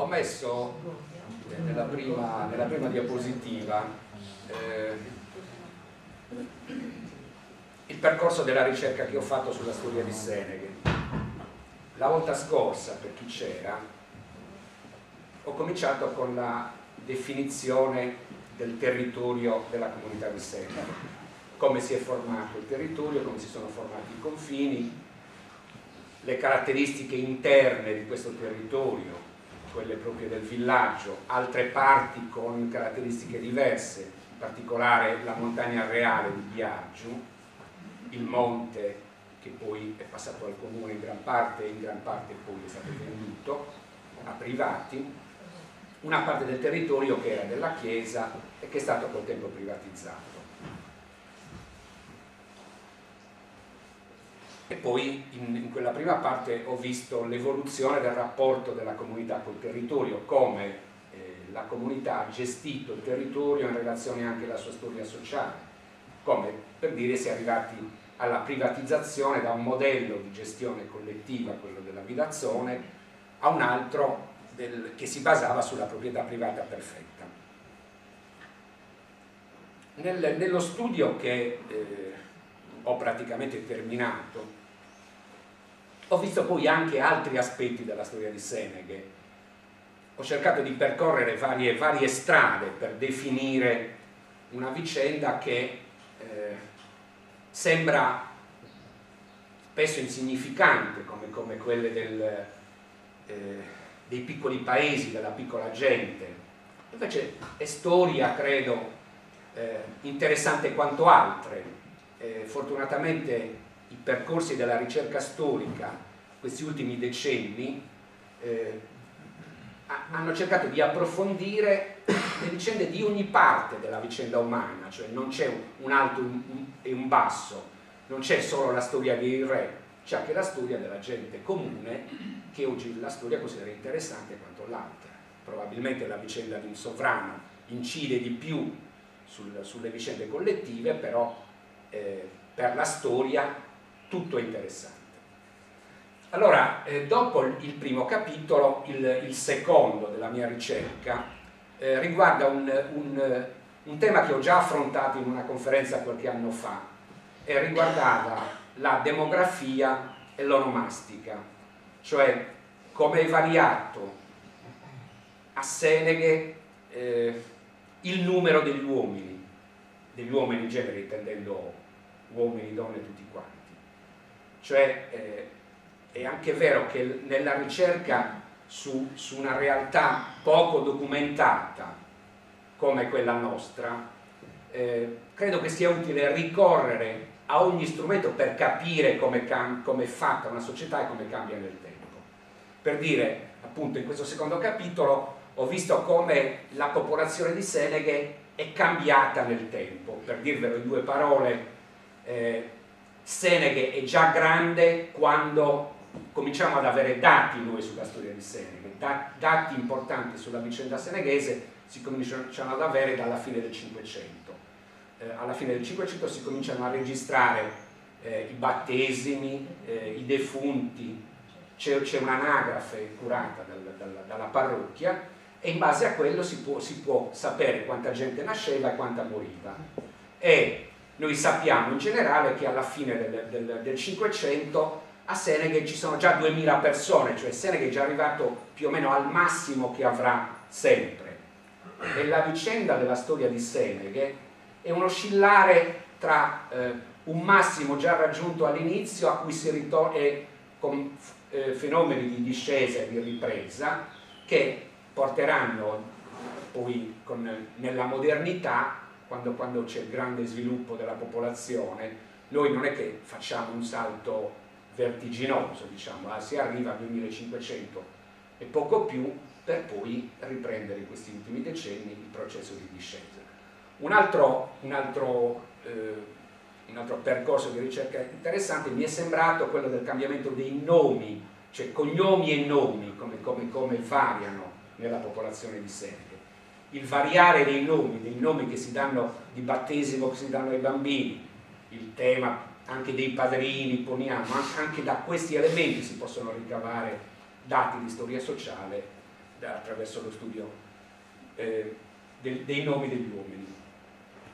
Ho messo nella prima diapositiva il percorso della ricerca che ho fatto sulla storia di Seneghe. La volta scorsa, per chi c'era, ho cominciato con la definizione del territorio della comunità di Seneghe, come si è formato il territorio, come si sono formati i confini, le caratteristiche interne di questo territorio, quelle proprie del villaggio, altre parti con caratteristiche diverse, in particolare la montagna reale di Biaggiu, il monte che poi è passato al comune in gran parte poi è stato venduto a privati, una parte del territorio che era della chiesa e che è stato col tempo privatizzato. E poi in quella prima parte ho visto l'evoluzione del rapporto della comunità col territorio, come la comunità ha gestito il territorio in relazione anche alla sua storia sociale, come per dire si è arrivati alla privatizzazione da un modello di gestione collettiva, quello dell'abitazione, a un altro che si basava sulla proprietà privata perfetta. Nello studio che ho praticamente terminato, ho visto poi anche altri aspetti della storia di Seneghe. Ho cercato di percorrere varie strade per definire una vicenda che sembra spesso insignificante, come quelle dei piccoli paesi, della piccola gente. Invece è storia, credo, interessante quanto altre. Fortunatamente i percorsi della ricerca storica, questi ultimi decenni, hanno cercato di approfondire le vicende di ogni parte della vicenda umana, cioè non c'è un alto e un basso, non c'è solo la storia dei re, c'è anche la storia della gente comune, che oggi la storia considera interessante quanto l'altra. Probabilmente la vicenda di un sovrano incide di più sulle vicende collettive, però per la storia tutto è interessante. Allora, dopo il primo capitolo, il secondo della mia ricerca riguarda un tema che ho già affrontato in una conferenza qualche anno fa, e riguardava la demografia e l'onomastica, cioè come è variato a Seneghe il numero degli uomini in genere, intendendo uomini, donne, tutti quanti. Cioè è anche vero che nella ricerca su una realtà poco documentata come quella nostra, credo che sia utile ricorrere a ogni strumento per capire come è fatta una società e come cambia nel tempo. Per dire, appunto, in questo secondo capitolo ho visto come la popolazione di Seneghe è cambiata nel tempo. Per dirvelo in due parole, Seneghe è già grande quando cominciamo ad avere dati noi sulla storia di Seneghe. Dati importanti sulla vicenda seneghese si cominciano ad avere dalla fine del Cinquecento. Alla fine del Cinquecento si cominciano a registrare i battesimi, i defunti, c'è un'anagrafe curata dalla parrocchia, e in base a quello si può sapere quanta gente nasceva e quanta moriva. E noi sappiamo in generale che alla fine del Cinquecento a Seneghe ci sono già 2000 persone, cioè Seneghe è già arrivato più o meno al massimo che avrà sempre. E la vicenda della storia di Seneghe è un oscillare tra un massimo già raggiunto all'inizio, a cui si ritorna, con fenomeni di discesa e di ripresa che porteranno poi nella modernità, quando c'è il grande sviluppo della popolazione, noi non è che facciamo un salto vertiginoso, diciamo, si arriva al 2500 e poco più, per poi riprendere in questi ultimi decenni il processo di discesa. Un altro percorso di ricerca interessante mi è sembrato quello del cambiamento dei nomi, cioè cognomi e nomi, come variano nella popolazione di Seneghe. Il variare dei nomi che si danno di battesimo, che si danno ai bambini, il tema anche dei padrini, poniamo, anche da questi elementi si possono ricavare dati di storia sociale attraverso lo studio dei nomi degli uomini.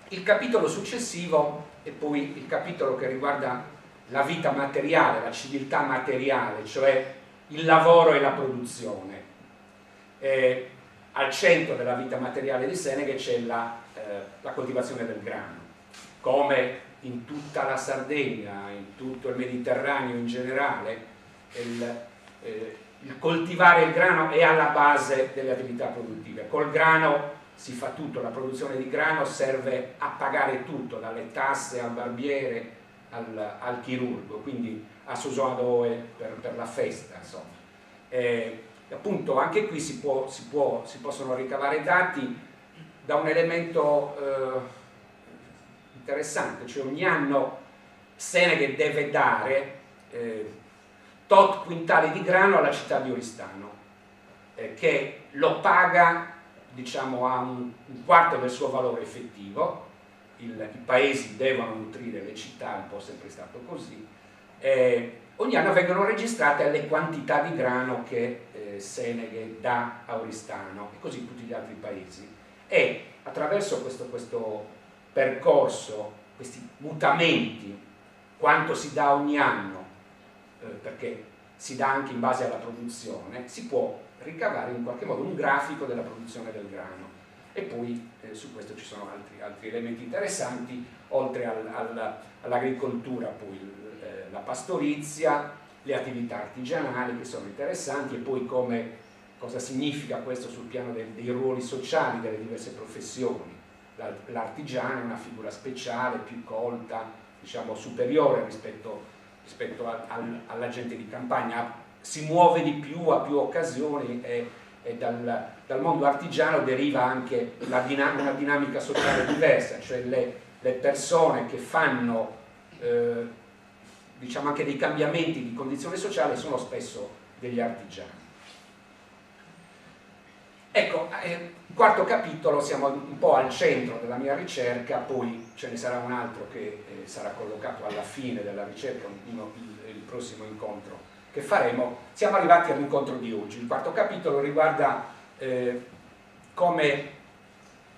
Il capitolo successivo è poi il capitolo che riguarda la vita materiale, la civiltà materiale, cioè il lavoro e la produzione. Al centro della vita materiale di Seneghe c'è la coltivazione del grano, come in tutta la Sardegna, in tutto il Mediterraneo in generale. Il coltivare il grano è alla base delle attività produttive. Col grano si fa tutto, la produzione di grano serve a pagare tutto, dalle tasse al barbiere al chirurgo, quindi a Susoadoe per la festa, insomma. Appunto anche qui si possono ricavare dati da un elemento interessante, cioè ogni anno Seneghe deve dare tot quintali di grano alla città di Oristano, che lo paga, diciamo, a un quarto del suo valore effettivo. I paesi devono nutrire le città, è un po' sempre stato così. Ogni anno vengono registrate le quantità di grano che Seneghe dà a Oristano e così tutti gli altri paesi. E attraverso questo percorso, questi mutamenti, quanto si dà ogni anno, perché si dà anche in base alla produzione, si può ricavare in qualche modo un grafico della produzione del grano. E poi su questo ci sono altri elementi interessanti, oltre all'agricoltura, poi la pastorizia, le attività artigianali che sono interessanti, e poi cosa significa questo sul piano dei ruoli sociali delle diverse professioni. L'artigiano è una figura speciale, più colta, diciamo superiore rispetto alla gente di campagna, si muove di più, ha più occasioni, e dal mondo artigiano deriva anche una dinamica sociale diversa, cioè le persone che fanno diciamo anche dei cambiamenti di condizione sociale sono spesso degli artigiani. Ecco, quarto capitolo, siamo un po' al centro della mia ricerca, poi ce ne sarà un altro che sarà collocato alla fine della ricerca, il prossimo incontro che faremo. Siamo arrivati all'incontro di oggi. Il quarto capitolo riguarda come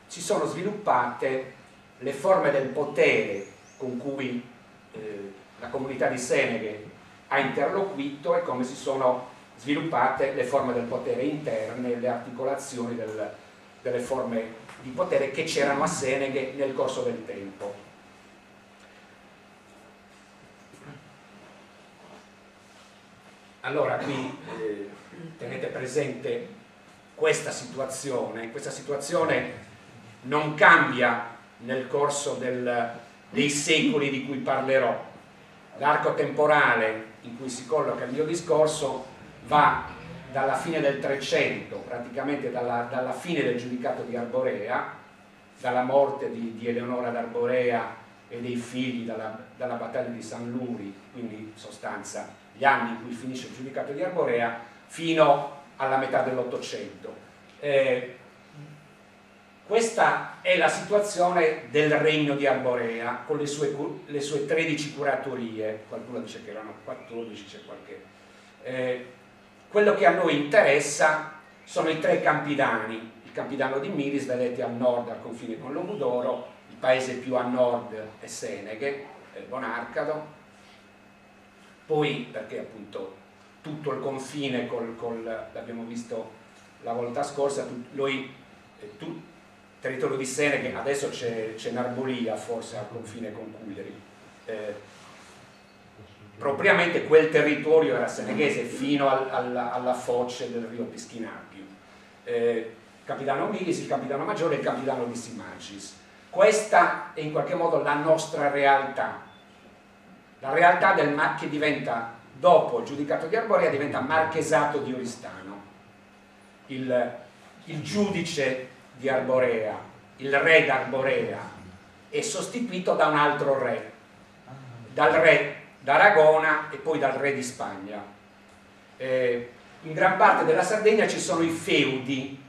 si sono sviluppate le forme del potere con cui la comunità di Seneghe ha interloquito, e come si sono sviluppate le forme del potere interne, le articolazioni delle forme di potere che c'erano a Seneghe nel corso del tempo. Allora qui tenete presente questa situazione non cambia nel corso dei secoli di cui parlerò. L'arco temporale in cui si colloca il mio discorso va dalla fine del 300, praticamente dalla fine del giudicato di Arborea, dalla morte di Eleonora d'Arborea e dei figli, dalla battaglia di San Luri, quindi in sostanza gli anni in cui finisce il giudicato di Arborea, fino alla metà dell'Ottocento. Questa è la situazione del regno di Arborea, con le sue 13 curatorie, qualcuno dice che erano 14, c'è qualche... quello che a noi interessa sono i 3 campidani. Il campidano di Miris, vedete al nord, al confine con Lomudoro, il paese più a nord è Seneghe, è Bonarcado, poi perché appunto tutto il confine l'abbiamo visto la volta scorsa, territorio di Seneghe, adesso c'è Narbolia forse al confine con Cugliari, propriamente quel territorio era seneghese fino alla foce del Rio Pischinappiu. Capitano Miris, il capitano maggiore e il capitano di Simagis. Questa è in qualche modo la nostra realtà, la realtà che diventa, dopo il giudicato di Arborea, diventa marchesato di Oristano. Il giudice di Arborea, il re d'Arborea, è sostituito da un altro re, dal re d'Aragona e poi dal re di Spagna. In gran parte della Sardegna ci sono i feudi,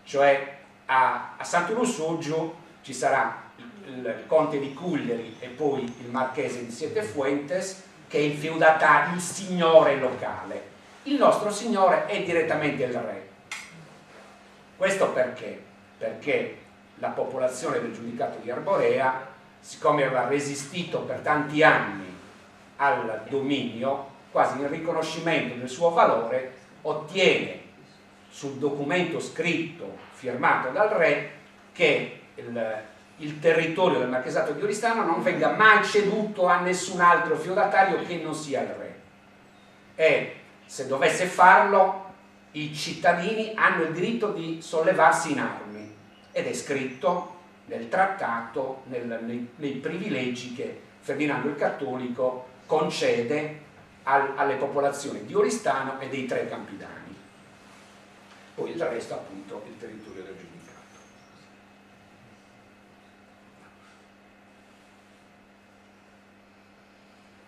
cioè a Sant'Urusuggiu ci sarà il conte di Cugliari e poi il marchese di Siete Fuentes, che è il feudatario, il signore locale. Il nostro signore è direttamente il re. Questo perché? Perché la popolazione del giudicato di Arborea, siccome aveva resistito per tanti anni al dominio, quasi in riconoscimento del suo valore, ottiene sul documento scritto firmato dal re che il territorio del marchesato di Oristano non venga mai ceduto a nessun altro feudatario che non sia il re, e se dovesse farlo i cittadini hanno il diritto di sollevarsi in armi, ed è scritto nel trattato, nei privilegi che Ferdinando il Cattolico concede alle popolazioni di Oristano e dei tre Campidani. Poi il resto appunto il territorio del giudicato.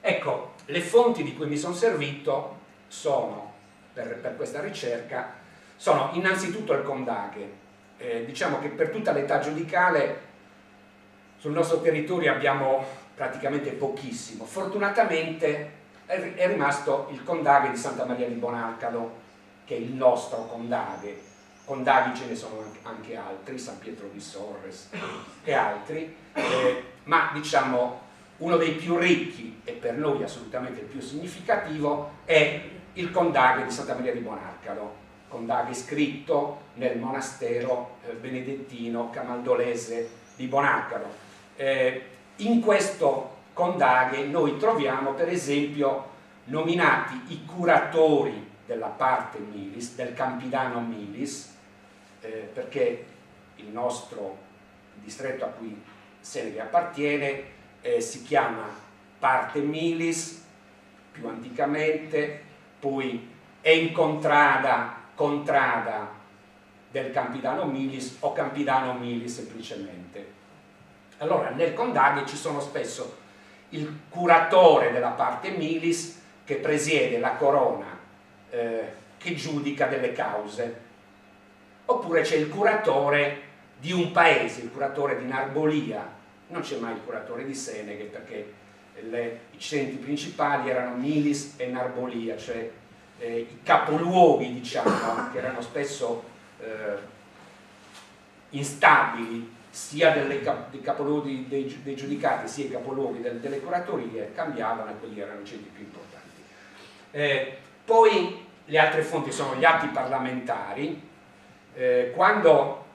Ecco, le fonti di cui mi sono servito sono, per questa ricerca, sono innanzitutto il Condaghe. Diciamo che per tutta l'età giudicale sul nostro territorio abbiamo praticamente pochissimo. Fortunatamente è rimasto il Condaghe di Santa Maria di Bonalcado, che è il nostro Condaghe. Condaghi ce ne sono anche altri, San Pietro di Sorres e altri, ma diciamo uno dei più ricchi e per noi assolutamente il più significativo è il Condaghe di Santa Maria di Bonalcado, Condaghe scritto nel monastero benedettino camaldolese di Bonalcado. In questo Condaghe noi troviamo per esempio nominati i curatori della parte Milis, del Campidano Milis, perché il nostro distretto a cui Seneghe appartiene si chiama parte Milis più anticamente, poi è in contrada del Campidano Milis o Campidano Milis semplicemente. Allora nel Condaghe ci sono spesso il curatore della parte Milis che presiede la corona, che giudica delle cause, oppure c'è il curatore di un paese, il curatore di Narbolia. Non c'è mai il curatore di Seneghe perché i centri principali erano Milis e Narbolia, cioè i capoluoghi, diciamo, che erano spesso instabili, sia dei capoluoghi dei giudicati sia i capoluoghi delle curatorie, cambiavano e quelli erano i centri più importanti. Poi le altre fonti sono gli atti parlamentari. Quando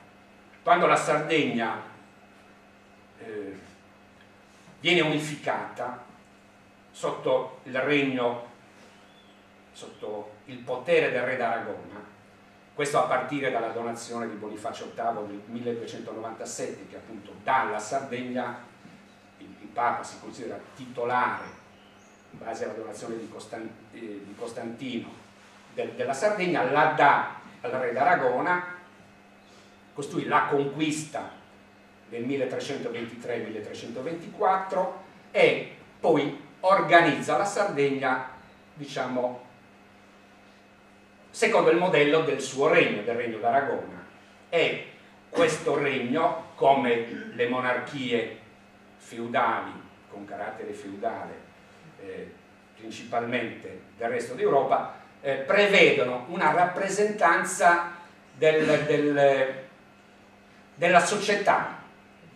la Sardegna viene unificata sotto il potere del re d'Aragona, questo a partire dalla donazione di Bonifacio VIII del 1297, che appunto dà alla Sardegna, il Papa si considera titolare in base alla donazione di Costantino della Sardegna, la dà al re d'Aragona, costui la conquista nel 1323-1324 e poi organizza la Sardegna, diciamo, secondo il modello del suo regno, del regno d'Aragona. E questo regno, come le monarchie feudali, con carattere feudale, principalmente del resto d'Europa, prevedono una rappresentanza della società,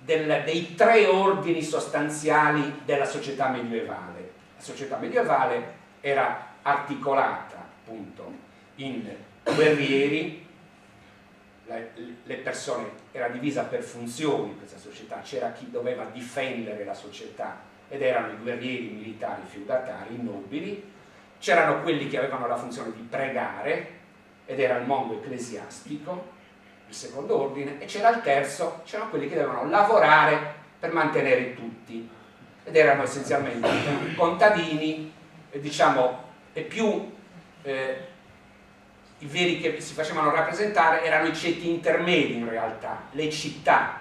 dei tre ordini sostanziali della società medievale. La società medievale era articolata appunto in guerrieri, le persone, era divisa per funzioni questa società, c'era chi doveva difendere la società ed erano i guerrieri, i militari, i feudatari, i nobili, c'erano quelli che avevano la funzione di pregare ed era il mondo ecclesiastico, il secondo ordine, e c'era il terzo, c'erano quelli che dovevano lavorare per mantenere tutti ed erano essenzialmente i contadini, diciamo, e più i veri che si facevano rappresentare erano i ceti intermedi in realtà, le città,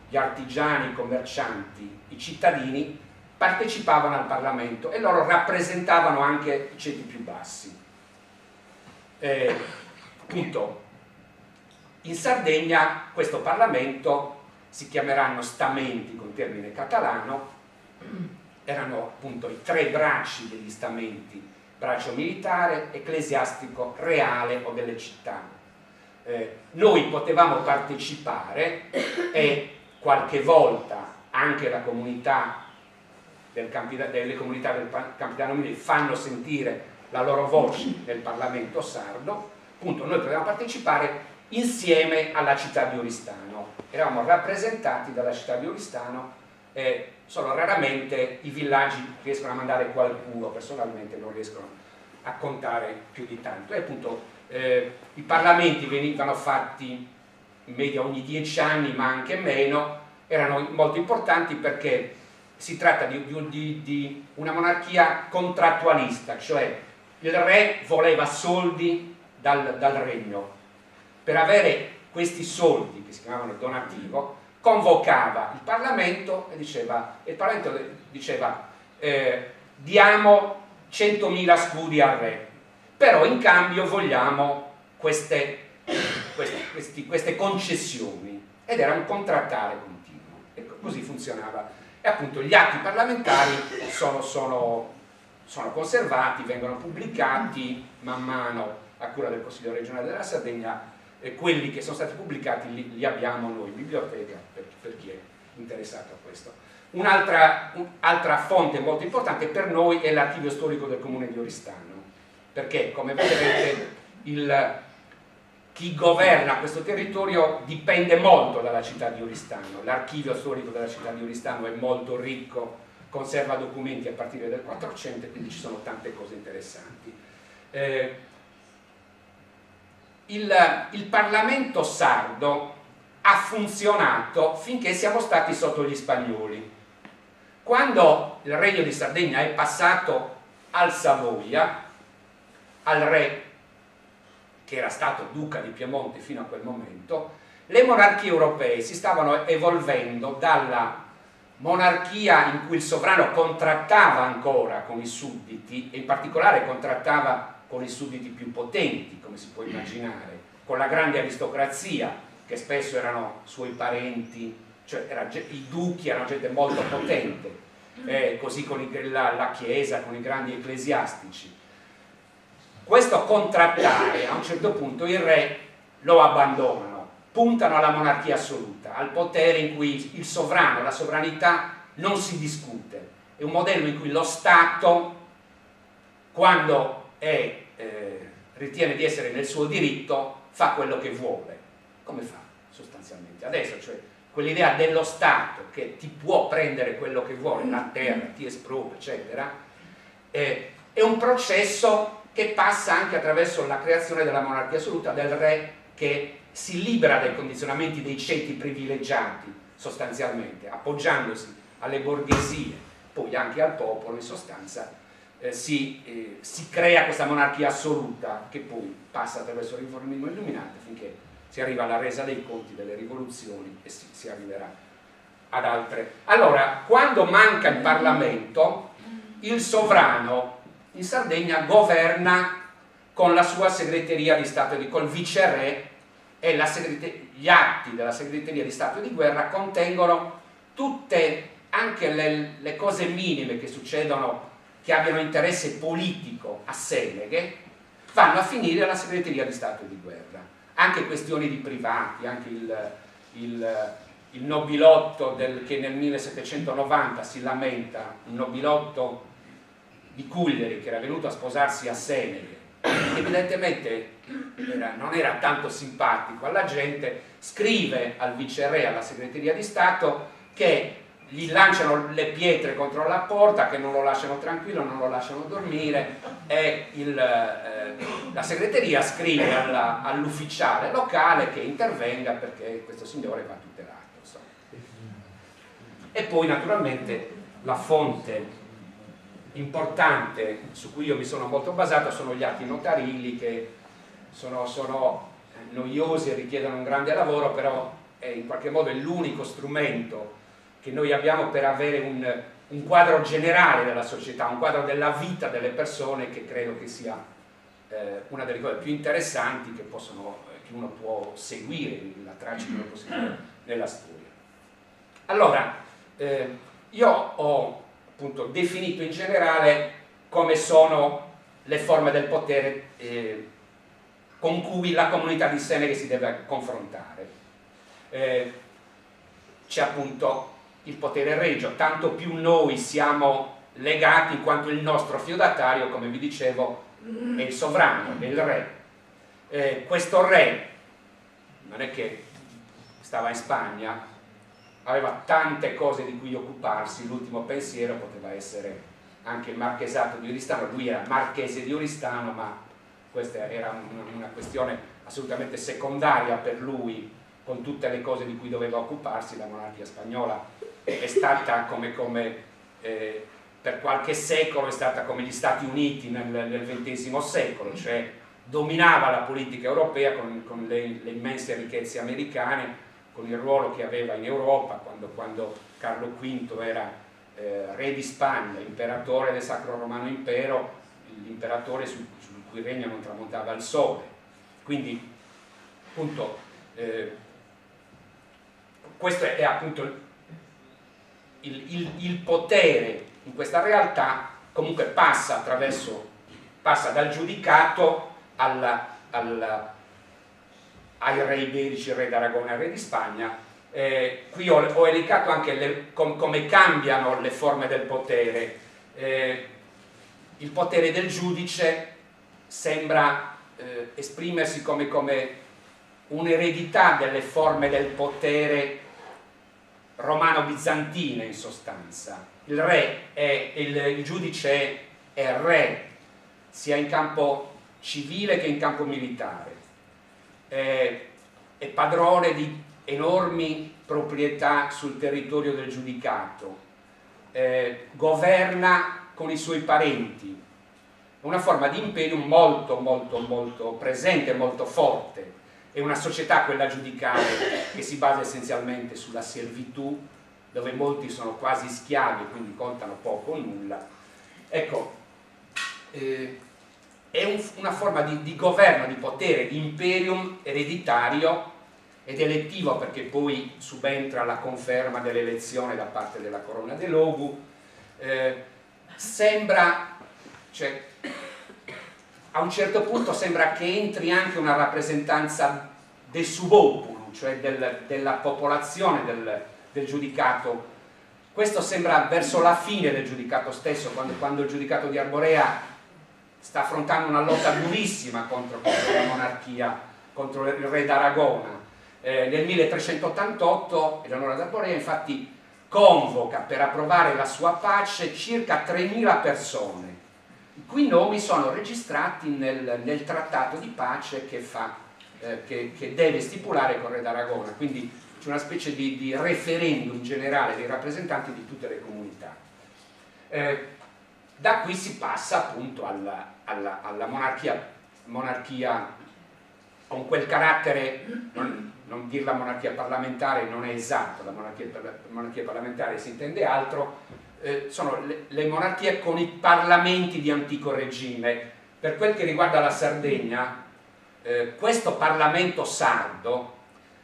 gli artigiani, i commercianti, i cittadini partecipavano al Parlamento e loro rappresentavano anche i ceti più bassi. Appunto, in Sardegna questo Parlamento si chiameranno stamenti con termine catalano, erano appunto i tre bracci degli stamenti: braccio militare, ecclesiastico, reale o delle città. noi potevamo partecipare e qualche volta anche la comunità delle comunità del Campidano Mini fanno sentire la loro voce nel Parlamento sardo. Appunto, noi potevamo partecipare insieme alla città di Oristano, eravamo rappresentati dalla città di Oristano, solo raramente i villaggi riescono a mandare qualcuno, personalmente non riescono a contare più di tanto. E appunto i parlamenti venivano fatti in media ogni 10 anni, ma anche meno, erano molto importanti perché si tratta di una monarchia contrattualista, cioè il re voleva soldi dal regno. Per avere questi soldi, che si chiamavano donativo, convocava il Parlamento e il Parlamento diceva diamo 100.000 scudi al re, però in cambio vogliamo queste concessioni, ed era un contrattare continuo, e così funzionava. E appunto gli atti parlamentari sono conservati, vengono pubblicati man mano a cura del Consiglio regionale della Sardegna, e quelli che sono stati pubblicati li abbiamo noi in biblioteca per chi è interessato a questo. Un'altra fonte molto importante per noi è l'archivio storico del comune di Oristano, perché come vedrete chi governa questo territorio dipende molto dalla città di Oristano. L'archivio storico della città di Oristano è molto ricco, conserva documenti a partire dal 400, quindi ci sono tante cose interessanti. Il Parlamento sardo ha funzionato finché siamo stati sotto gli spagnoli. Quando il Regno di Sardegna è passato al Savoia, al re che era stato duca di Piemonte fino a quel momento, le monarchie europee si stavano evolvendo dalla monarchia in cui il sovrano contrattava ancora con i sudditi, e in particolare contrattava con i sudditi più potenti, come si può immaginare, con la grande aristocrazia, che spesso erano suoi parenti, cioè i duchi erano gente molto potente, così con la Chiesa, con i grandi ecclesiastici. Questo contrattare, a un certo punto il re lo abbandonano, puntano alla monarchia assoluta, al potere in cui il sovrano, la sovranità non si discute. È un modello in cui lo Stato, quando ritiene di essere nel suo diritto, fa quello che vuole. Come fa sostanzialmente? Adesso, cioè, quell'idea dello Stato che ti può prendere quello che vuole, la terra, ti espropria, eccetera, è un processo che passa anche attraverso la creazione della monarchia assoluta, del re che si libera dai condizionamenti dei ceti privilegiati, sostanzialmente, appoggiandosi alle borghesie, poi anche al popolo, in sostanza, si crea questa monarchia assoluta che poi passa attraverso il riformismo illuminato finché si arriva alla resa dei conti delle rivoluzioni e si arriverà ad altre. Allora, quando manca il Parlamento, il sovrano in Sardegna governa con la sua segreteria di Stato, col viceré, e gli atti della segreteria di Stato di guerra contengono tutte, anche le cose minime che succedono, che abbiano interesse politico a Seneghe, vanno a finire alla segreteria di Stato di guerra. Anche questioni di privati, anche il nobilotto che nel 1790 si lamenta, un nobilotto di Cuglieri che era venuto a sposarsi a Seneghe, evidentemente non era tanto simpatico alla gente, scrive al viceré, alla segreteria di Stato, che gli lanciano le pietre contro la porta, che non lo lasciano tranquillo, non lo lasciano dormire, e la segreteria scrive all'ufficiale locale che intervenga perché questo signore va tutelato, insomma. E poi naturalmente la fonte importante su cui io mi sono molto basato sono gli atti notarili, che sono noiosi e richiedono un grande lavoro, però in qualche modo è l'unico strumento che noi abbiamo per avere un quadro generale della società, un quadro della vita delle persone, che credo che sia una delle cose più interessanti che uno può seguire, la traccia che uno può seguire nella storia. Allora, io ho appunto definito in generale come sono le forme del potere con cui la comunità di Seneghe si deve confrontare. C'è appunto il potere regio, tanto più noi siamo legati in quanto il nostro feudatario, come vi dicevo, è il sovrano, è il re. Questo re non è che stava in Spagna, aveva tante cose di cui occuparsi, l'ultimo pensiero poteva essere anche il marchesato di Oristano, lui era marchese di Oristano, ma questa era una questione assolutamente secondaria per lui, con tutte le cose di cui doveva occuparsi. La monarchia spagnola è stata per qualche secolo è stata come gli Stati Uniti nel XX secolo, cioè dominava la politica europea con le immense ricchezze americane, con il ruolo che aveva in Europa quando Carlo V era re di Spagna, imperatore del Sacro Romano Impero, l'imperatore sul cui regno non tramontava il sole. Quindi appunto questo è appunto il potere in questa realtà, comunque passa dal giudicato ai re iberici, il re d'Aragona e il re di Spagna. Qui ho elencato anche come cambiano le forme del potere. Il potere del giudice sembra esprimersi come un'eredità delle forme del potere romano-bizantine, in sostanza. Il giudice è re sia in campo civile che in campo militare, è padrone di enormi proprietà sul territorio del giudicato, governa con i suoi parenti, una forma di imperium molto molto molto presente, molto forte. È una società, quella giudicale, che si basa essenzialmente sulla servitù, dove molti sono quasi schiavi, quindi contano poco o nulla. Ecco, è una forma di governo, di potere, di imperium ereditario ed elettivo, perché poi subentra la conferma dell'elezione da parte della Corona de Logu. Cioè, a un certo punto sembra che entri anche una rappresentanza del subopolo, cioè della popolazione del giudicato. Questo sembra verso la fine del giudicato stesso, quando il giudicato di Arborea sta affrontando una lotta durissima contro la monarchia, contro il re d'Aragona. Nel 1388 Eleonora d'Arborea infatti convoca per approvare la sua pace circa 3.000 persone, i cui nomi sono registrati nel trattato di pace che deve stipulare con il re d'Aragona. Quindi c'è una specie di referendum generale dei rappresentanti di tutte le comunità. Da qui si passa appunto alla monarchia con quel carattere, non dirla monarchia parlamentare non è esatto, la monarchia parlamentare si intende altro, sono le monarchie con i parlamenti di antico regime. Per quel che riguarda la Sardegna, questo Parlamento sardo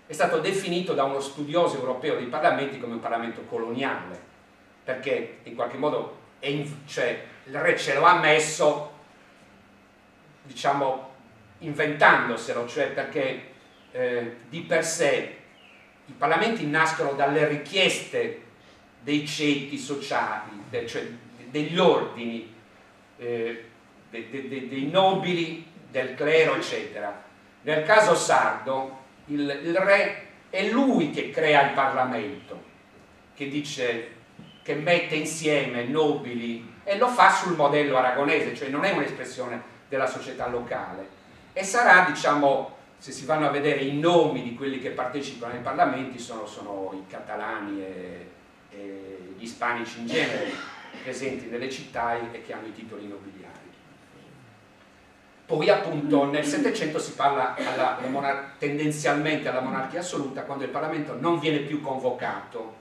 è stato definito da uno studioso europeo dei parlamenti come un Parlamento coloniale, perché in qualche modo cioè, il re ce lo ha messo, diciamo, inventandoselo, cioè perché di per sé i parlamenti nascono dalle richieste dei ceti sociali, cioè degli ordini, dei nobili, del clero, eccetera. Nel caso sardo il re è lui che crea il Parlamento, che mette insieme nobili, e lo fa sul modello aragonese, cioè non è un'espressione della società locale. E sarà, diciamo, se si vanno a vedere i nomi di quelli che partecipano ai parlamenti, sono i catalani e gli ispanici in genere, presenti nelle città e che hanno i titoli nobiliari. Poi appunto nel Settecento si parla tendenzialmente alla monarchia assoluta, quando il Parlamento non viene più convocato.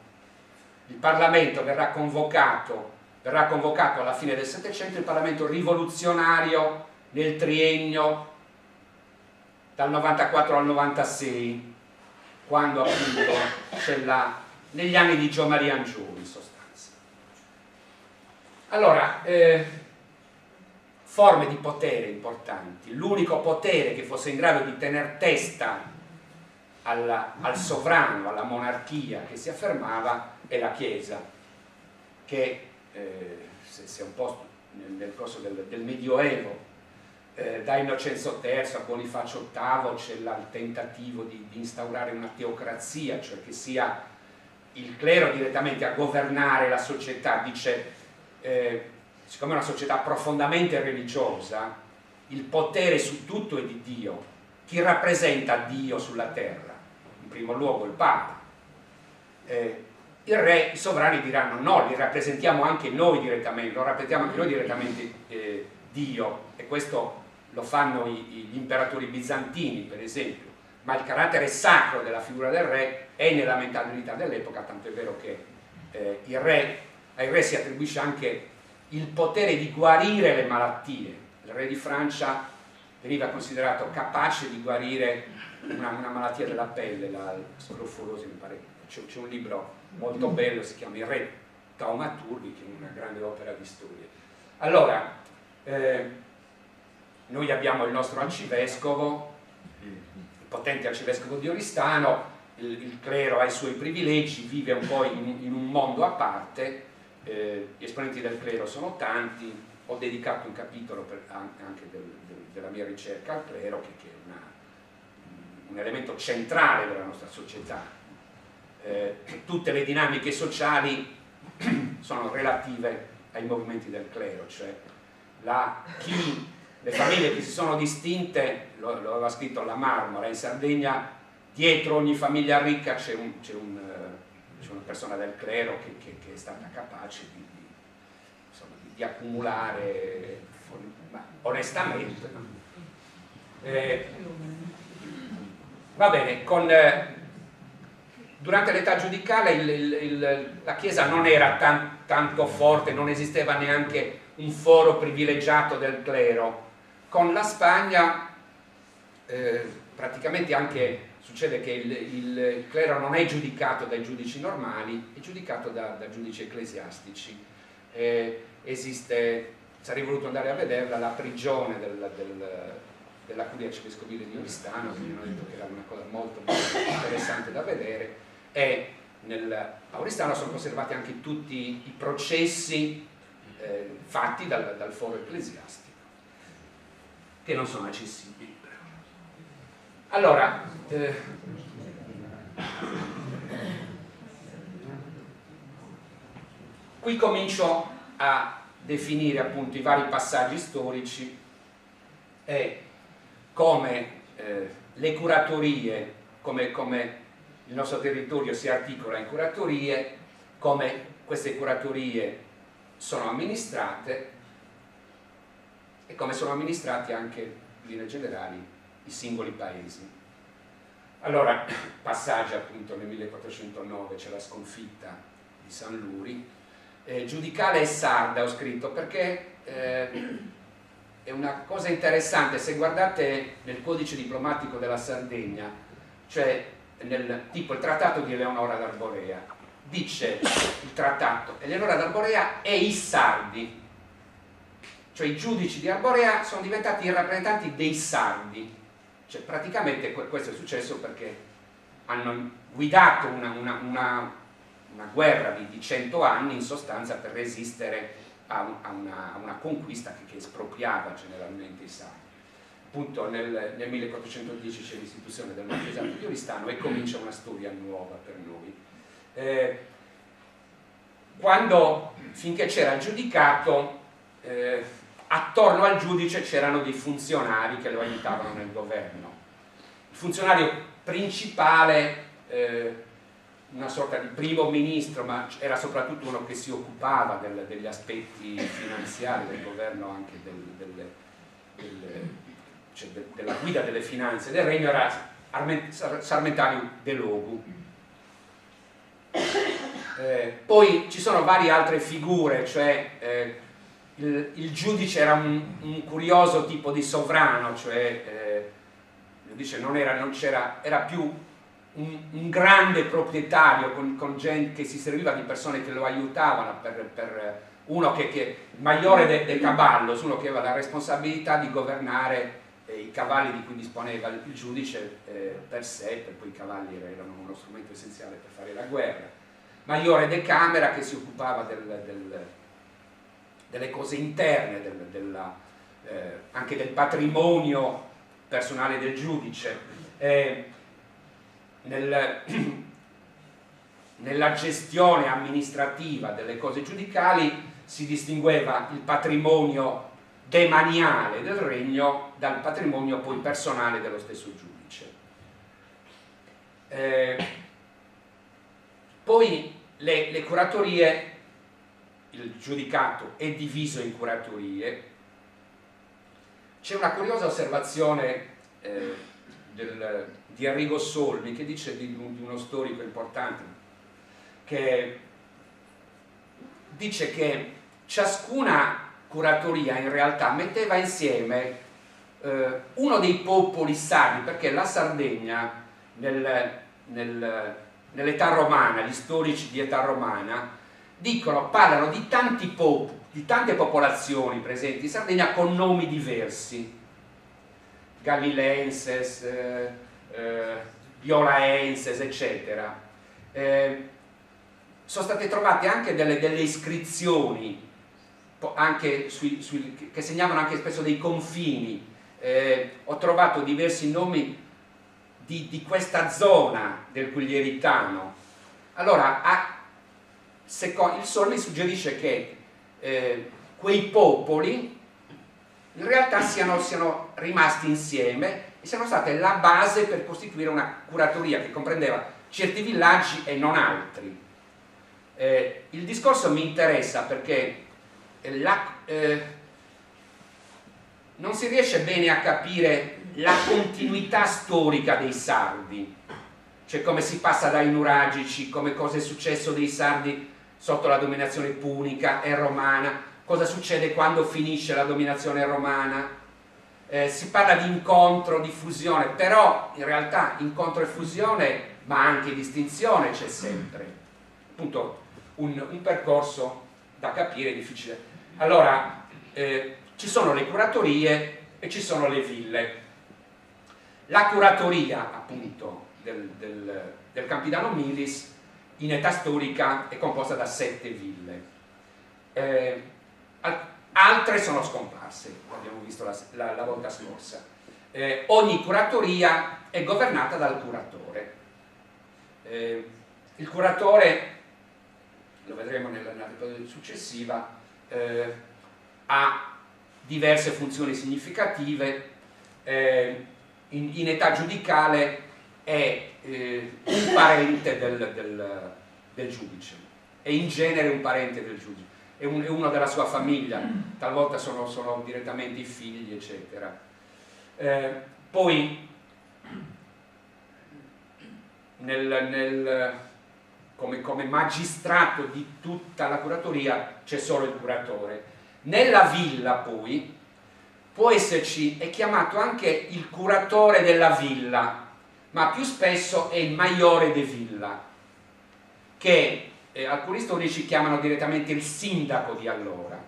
Il Parlamento verrà convocato alla fine del Settecento, il Parlamento rivoluzionario nel triennio dal 94 al 96, quando appunto c'è negli anni di Gio Maria Angioli, in sostanza. Allora, forme di potere importanti. L'unico potere che fosse in grado di tener testa al sovrano, alla monarchia che si affermava, è la Chiesa, che se un po' nel corso del Medioevo, da Innocenzo III a Bonifacio VIII, c'è il tentativo di instaurare una teocrazia, cioè che sia il clero direttamente a governare la società. Dice, siccome è una società profondamente religiosa, il potere su tutto è di Dio. Chi rappresenta Dio sulla terra? In primo luogo il Papa. Il re, i sovrani diranno no, li rappresentiamo anche noi direttamente, lo rappresentiamo anche noi direttamente Dio, e questo lo fanno gli imperatori bizantini, per esempio, ma il carattere sacro della figura del re è nella mentalità dell'epoca, tanto è vero che ai re si attribuisce anche il potere di guarire le malattie. Il re di Francia veniva considerato capace di guarire una malattia della pelle, la scrofolosi, mi pare. C'è un libro molto bello, si chiama Il re Taumaturghi, che è una grande opera di storia. Allora, noi abbiamo il nostro arcivescovo, il potente arcivescovo di Oristano, il clero ha i suoi privilegi, vive un po' in un mondo a parte, gli esponenti del clero sono tanti, ho dedicato un capitolo anche della mia ricerca al clero, che è un elemento centrale della nostra società. Tutte le dinamiche sociali sono relative ai movimenti del clero, cioè le famiglie che si sono distinte, lo aveva scritto la Marmora, in Sardegna dietro ogni famiglia ricca c'è una persona del clero che è stata capace di accumulare onestamente. Va bene, durante l'età giudicale la Chiesa non era tanto forte, non esisteva neanche un foro privilegiato del clero. Con la Spagna praticamente anche succede che il clero non è giudicato dai giudici normali, è giudicato da giudici ecclesiastici. Esiste, sarei voluto andare a vederla, la prigione della curia arcivescovile di Oristano, che mi hanno detto che era una cosa molto interessante da vedere, e a Oristano sono conservati anche tutti i processi fatti dal foro ecclesiastico, che non sono accessibili. Allora, qui comincio a definire appunto i vari passaggi storici e come le curatorie, come il nostro territorio si articola in curatorie, come queste curatorie sono amministrate e come sono amministrati anche in linee generali i singoli paesi. Allora, passaggi appunto nel 1409, c'è la sconfitta di San Luri. Giudicale e sarda ho scritto perché è una cosa interessante. Se guardate nel codice diplomatico della Sardegna, cioè tipo il trattato di Eleonora d'Arborea, dice il trattato Eleonora d'Arborea e i sardi, cioè i giudici di Arborea sono diventati i rappresentanti dei sardi, cioè praticamente questo è successo perché hanno guidato una guerra di 100 anni in sostanza per resistere a una conquista che espropriava generalmente i sardi. Appunto nel 1410 c'è l'istituzione del marchesato di Oristano e comincia una storia nuova per noi. Finché c'era il giudicato, attorno al giudice c'erano dei funzionari che lo aiutavano nel governo. Il funzionario principale, una sorta di primo ministro, ma era soprattutto uno che si occupava degli aspetti finanziari del governo, anche della guida delle finanze del regno, era Sarmentario de Logu. Poi ci sono varie altre figure, cioè il giudice era un curioso tipo di sovrano, cioè il giudice era più un grande proprietario con gente che si serviva di persone che lo aiutavano per uno il maggiore del caballos, uno che aveva la responsabilità di governare i cavalli di cui disponeva il giudice per sé, per cui i cavalli erano uno strumento essenziale per fare la guerra. Maggiore de camera, che si occupava delle cose interne, anche del patrimonio personale del giudice. Nella gestione amministrativa delle cose giudicali si distingueva il patrimonio demaniale del regno dal patrimonio poi personale dello stesso giudice. Poi le curatorie, il giudicato è diviso in curatorie. C'è una curiosa osservazione di Arrigo Solmi, che dice di uno storico importante, che dice che ciascuna curatoria in realtà metteva insieme uno dei popoli sardi, perché la Sardegna nell'età romana, gli storici di età romana parlano di tanti popoli, di tante popolazioni presenti in Sardegna con nomi diversi: Galilenses, Biolaenses, eccetera. Sono state trovate anche delle iscrizioni anche che segnavano anche spesso dei confini. Ho trovato diversi nomi di questa zona del Guglieritano. Allora, il Solmi suggerisce che quei popoli in realtà siano rimasti insieme e siano state la base per costituire una curatoria che comprendeva certi villaggi e non altri. Il discorso mi interessa perché non si riesce bene a capire la continuità storica dei sardi, cioè come si passa dai nuragici, come cosa è successo dei sardi sotto la dominazione punica e romana, cosa succede quando finisce la dominazione romana. Si parla di incontro, di fusione, però in realtà incontro e fusione, ma anche distinzione c'è sempre. Appunto un percorso da capire, difficile. Allora, ci sono le curatorie e ci sono le ville. La curatoria, appunto, del Campidano Milis in età storica è composta da 7 ville. Altre sono scomparse, l'abbiamo visto la volta scorsa. Ogni curatoria è governata dal curatore. Il curatore, lo vedremo nella ripresa successiva, ha diverse funzioni significative. In età giudicale è un parente del giudice, è in genere un parente del giudice, è uno della sua famiglia, talvolta sono direttamente i figli, eccetera. Poi come magistrato di tutta la curatoria c'è solo il curatore. Nella villa poi può esserci, è chiamato anche il curatore della villa, ma più spesso è il maiore de villa, che alcuni storici chiamano direttamente il sindaco di allora.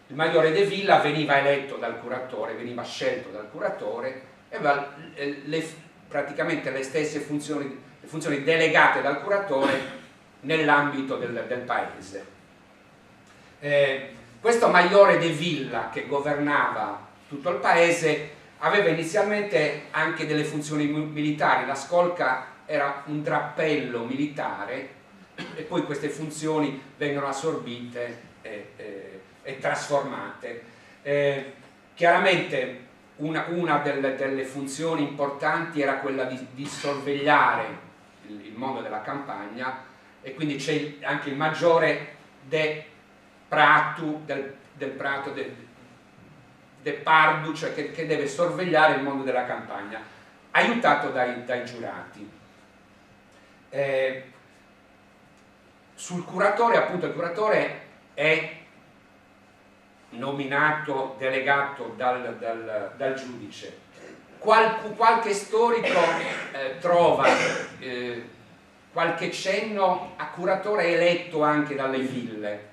Il maiore de villa veniva eletto dal curatore, veniva scelto dal curatore e aveva praticamente le stesse funzioni delegate dal curatore nell'ambito del paese. Questo maiore de villa, che governava tutto il paese, aveva inizialmente anche delle funzioni militari. La scolca era un drappello militare e poi queste funzioni vengono assorbite e trasformate. Chiaramente una delle funzioni importanti era quella di sorvegliare il mondo della campagna, e quindi c'è anche il maggiore del prato de pardu, cioè che deve sorvegliare il mondo della campagna, aiutato dai giurati. Sul curatore, appunto, il curatore è nominato, delegato dal giudice. Qualche storico trova qualche cenno a curatore eletto anche dalle ville,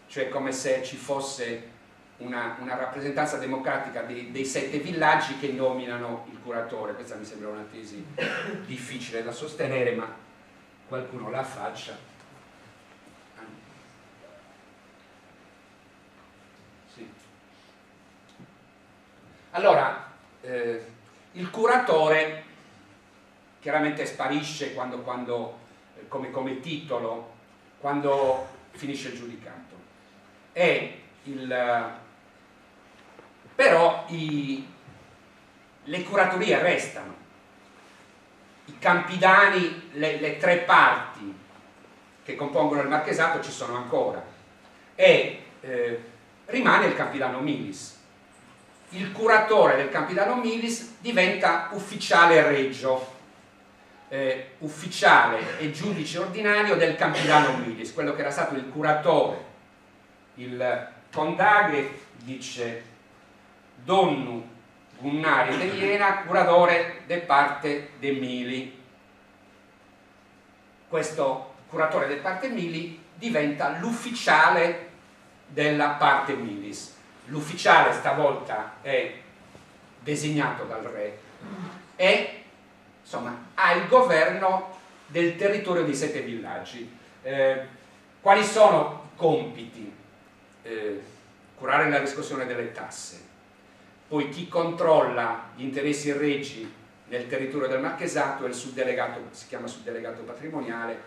cioè come se ci fosse una rappresentanza democratica dei 7 villaggi che nominano il curatore. Questa mi sembra una tesi difficile da sostenere, ma qualcuno la faccia. Sì. Allora, il curatore chiaramente sparisce come titolo quando finisce il giudicato. Però le curatorie restano. I campidani, le 3 parti che compongono il marchesato ci sono ancora, e rimane il campidano milis. Il curatore del campidano milis diventa ufficiale reggio, ufficiale e giudice ordinario del campidano milis, quello che era stato il curatore. Il Condaghe dice Donnu Gunnari de Iena, curatore de parte de Mili. Questo curatore de parte Mili diventa l'ufficiale della parte Milis. L'ufficiale stavolta è designato dal re e insomma ha il governo del territorio dei 7 villaggi. Quali sono i compiti? Curare la riscossione delle tasse, poi chi controlla gli interessi reggi nel territorio del marchesato è il suddelegato, si chiama suddelegato patrimoniale,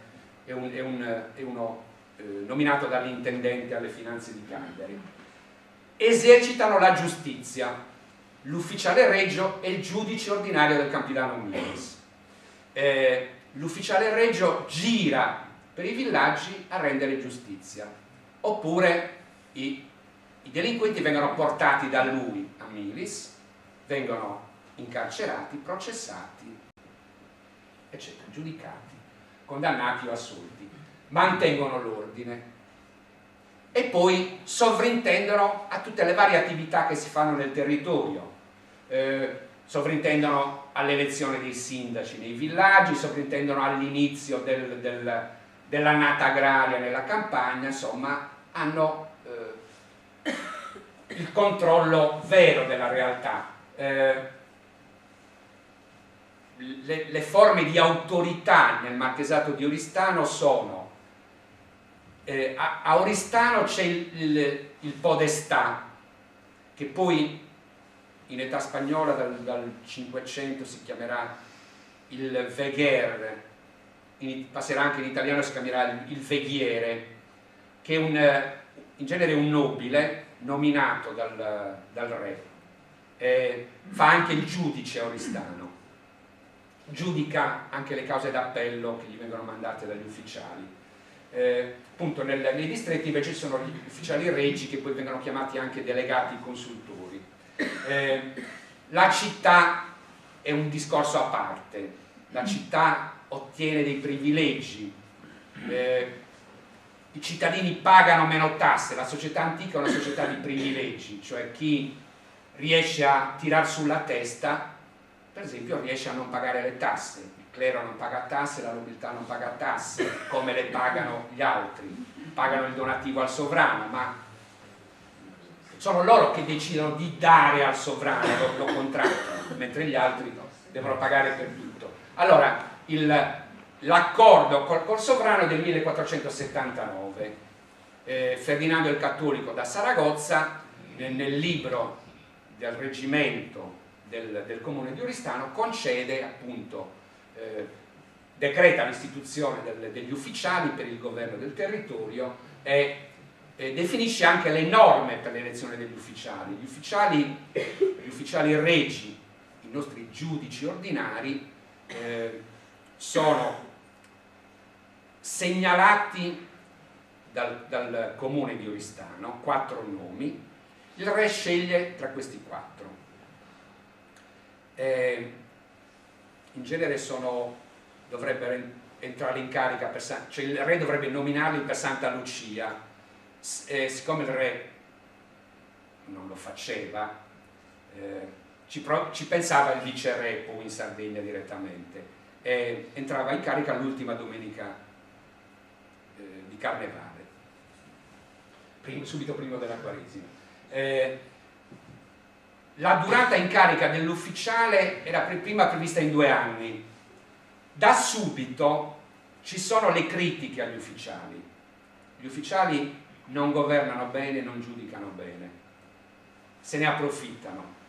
è uno nominato dall'intendente alle finanze di Cagliari. Esercitano la giustizia l'ufficiale reggio e il giudice ordinario del campidano milis. L'ufficiale reggio gira per i villaggi a rendere giustizia, oppure i delinquenti vengono portati da lui a Milis, vengono incarcerati, processati, eccetera, giudicati, condannati o assolti, mantengono l'ordine e poi sovrintendono a tutte le varie attività che si fanno nel territorio, sovrintendono all'elezione dei sindaci nei villaggi, sovrintendono all'inizio dell'annata agraria nella campagna, insomma hanno il controllo vero della realtà. Le forme di autorità nel marchesato di Oristano sono a Oristano c'è il podestà, che poi in età spagnola dal 500 si chiamerà il vegher, passerà anche in italiano, si chiamerà il veghiere, che è in genere un nobile nominato dal re, fa anche il giudice a Oristano, giudica anche le cause d'appello che gli vengono mandate dagli ufficiali. Appunto nei distretti invece ci sono gli ufficiali reggi, che poi vengono chiamati anche delegati consultori. La città è un discorso a parte, la città ottiene dei privilegi, i cittadini pagano meno tasse, la società antica è una società di privilegi, cioè chi riesce a tirar sulla testa, per esempio, riesce a non pagare le tasse, il clero non paga tasse, la nobiltà non paga tasse, come le pagano gli altri, pagano il donativo al sovrano, ma sono loro che decidono di dare al sovrano, lo contrattano, mentre gli altri devono pagare per tutto. Allora, l'accordo col sovrano è del 1479, Ferdinando il Cattolico da Saragozza, nel libro del reggimento del comune di Oristano, concede appunto, decreta l'istituzione degli ufficiali per il governo del territorio e definisce anche le norme per l'elezione degli ufficiali. Gli ufficiali reggi, i nostri giudici ordinari, sono segnalati dal comune di Oristano, 4 nomi, il re sceglie tra questi 4. In genere dovrebbero entrare in carica, cioè il re dovrebbe nominarli per Santa Lucia, siccome il re non lo faceva, ci pensava il viceré poi in Sardegna direttamente, entrava in carica l'ultima domenica di Carnevale. subito prima della Quaresima. La durata in carica dell'ufficiale era prima prevista in 2 anni. Da subito ci sono le critiche agli ufficiali. Gli ufficiali non governano bene, non giudicano bene, se ne approfittano.